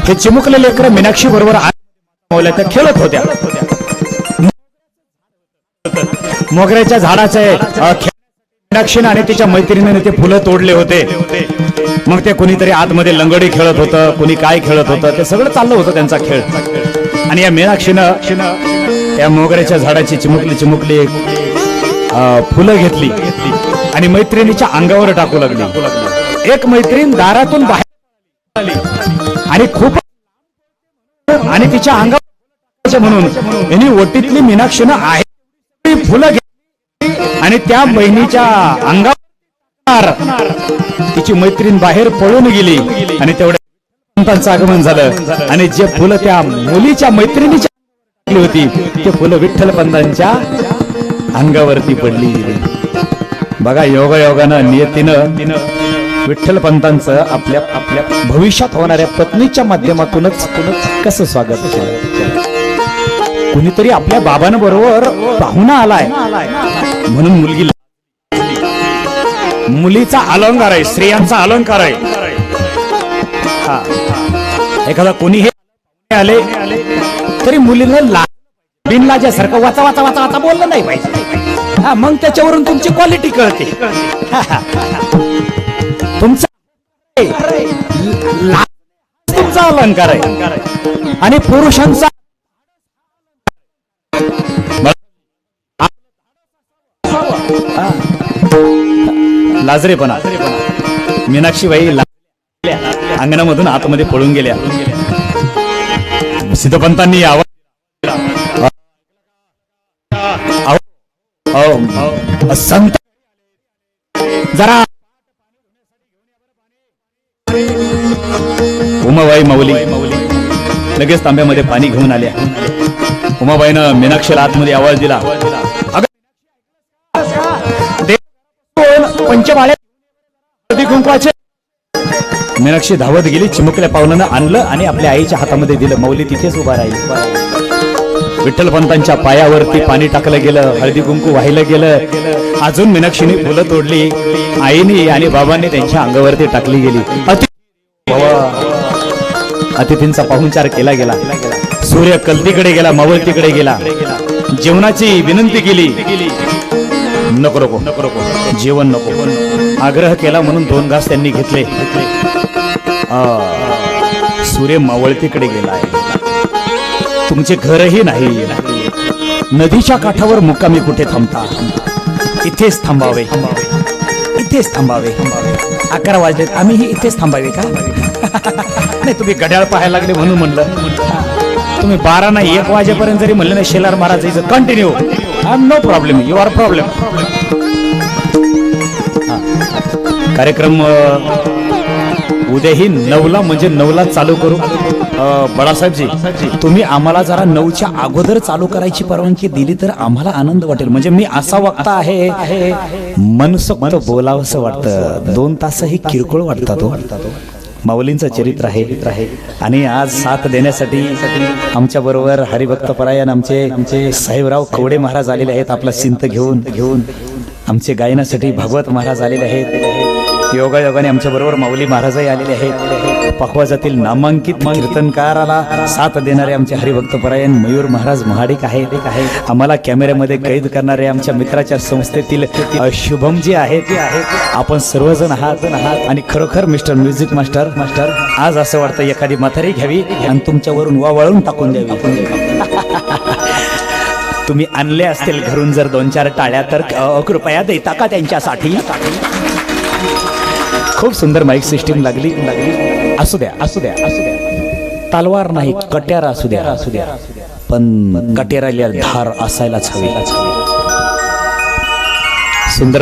हे चिमुकले लेकरं मीनाक्षी बरोबर त्या खेळत होत्या. मोगऱ्याच्या झाडाचे मीनाक्षीने आणि तिच्या मैत्रिणीने ते फुलं तोडले होते. मग ते कोणीतरी आतमध्ये लंगडी खेळत होतं, कोणी काय खेळत होतं, ते सगळं चाललं होतं त्यांचा खेळ. आणि या मीनाक्षीनं त्या मोगऱ्याच्या झाडाची चिमुकली फुलं घेतली आणि मैत्रिणीच्या अंगावर टाकू लागली. एक मैत्रीण दारातून बाहेर आली आणि खूप आणि तिच्या अंगावर म्हणून यांनी ओटीतली मीनाक्षीनं आहे फुलं घेतली आणि त्या बहिणीच्या अंगावर तिची मैत्रीण बाहेर पळून गेली आणि तेवढ्या पंतांचं आगमन झालं आणि जे फुलं त्या मुलीच्या मैत्रिणीच्या होती ते फुलं विठ्ठल पंतांच्या अंगावरती पडली. बघा योगायोगानं नियतीनं विठ्ठल पंतांचं आपल्या भविष्यात होणाऱ्या पत्नीच्या माध्यमातूनच कसं स्वागत केलं. कुणीतरी आपल्या बाबांबरोबर पाहुणा आलाय म्हणून मुलीचा अलंकार आहे, स्त्रियांचा अलंकार आहे. हा एखादा कोणी हे आले तरी मुलीला बिनलाजासारखं वाचा वाचा वाचा वाचा बोललं नाही पाहिजे. हा मग त्याच्यावरून तुमची क्वालिटी कळते. तुमचा अलंकार आहे आणि पुरुषांचा लाजरेपणा. मीनाक्षीबाई अंगणामधून आतमध्ये पळून गेल्या. सिद्धपंतांनी आवाज संत जरा उमाबाई माऊली लगेच तांब्यामध्ये पाणी घेऊन आल्या. उमाबाईनं मीनाक्षीला आतमध्ये आवाज दिला. पंचमाळ्या कुंकवाचे. मीनाक्षी धावत गेली, चिमुकल्या पावलानं आणलं आणि आपल्या आईच्या हातामध्ये दिलं. माऊली तिथेच उभा राहिली. विठ्ठल पंतांच्या पायावरती पाणी टाकलं गेलं, हळदी कुंकू वाहिलं गेलं. अजून मीनाक्षीने फुलं तोडली, आईने आणि बाबांनी त्यांच्या अंगावरती टाकली गेली. अतिथींचा पाहुणचार केला गेला. सूर्य कलतीकडे गेला, मावळतीकडे गेला. जेवणाची विनंती केली. नको नको नको नको जेवण नको. आग्रह केला म्हणून 2 घास त्यांनी घेतले. सूर्य मावळतीकडे गेलाय. तुमचे घरही नाही. नदीच्या काठावर मुक्कामी कुठे थांबता? इथेच थांबावे, इथेच थांबावे. 11 वाजलेत, आम्हीही इथेच थांबावे का? नाही, तुम्ही घड्याळ पाहायला लागले म्हणून म्हणलं. तुम्ही 12 नाही 1 वाजेपर्यंत जरी म्हणलं नाही Shelar Maharaj continue, I am no problem, you are problem. कार्यक्रम उद्याही 9ला म्हणजे 9ला चालू करू. बाळासाहेबजी, तुम्ही आम्हाला जरा 9च्या अगोदर चालू करायची परवानगी दिली तर आम्हाला आनंद वाटेल. म्हणजे मी असा वक्ता आहे, मनसोक्त बोलावंसं वाटतं. 2 तासही किरकोळ वाटतात. माऊलींचं चरित्र आहे आणि आज साथ देण्यासाठी आमच्या बरोबर हरिभक्तपरायण आमचे साहेबराव कवडे महाराज आलेले आहेत. आपला सिंत घेऊन आमचे गायनासाठी भागवत महाराज आलेले आहेत. योगायोगाने आमच्या बरोबर माऊली महाराजही आलेले आहेत. पखवाजातील नामांकित कीर्तनकाराला साथ देणारे आमचे हरिभक्तपरायण मयूर महाराज महाडिक आहेत. आम्हाला कॅमेऱ्यामध्ये कैद करणारे आमच्या मित्राच्या संस्थेतील शुभमजी आहेत. आपण सर्वजण आहात आणि खरोखर मिस्टर म्युझिक मास्टर आज असं वाटतं एखादी म्हातारी घ्यावी आणि तुमच्यावरून वावळून टाकून द्यावी. तुम्ही आणले असतील घरून जर 2-4 टाळ्या तर कृपया देता का त्यांच्यासाठी? खूप सुंदर माईक सिस्टीम लागली. असू द्या. तलवार नाही, कट्यार असू द्या. पण कट्याराला धार असायलाच हवी.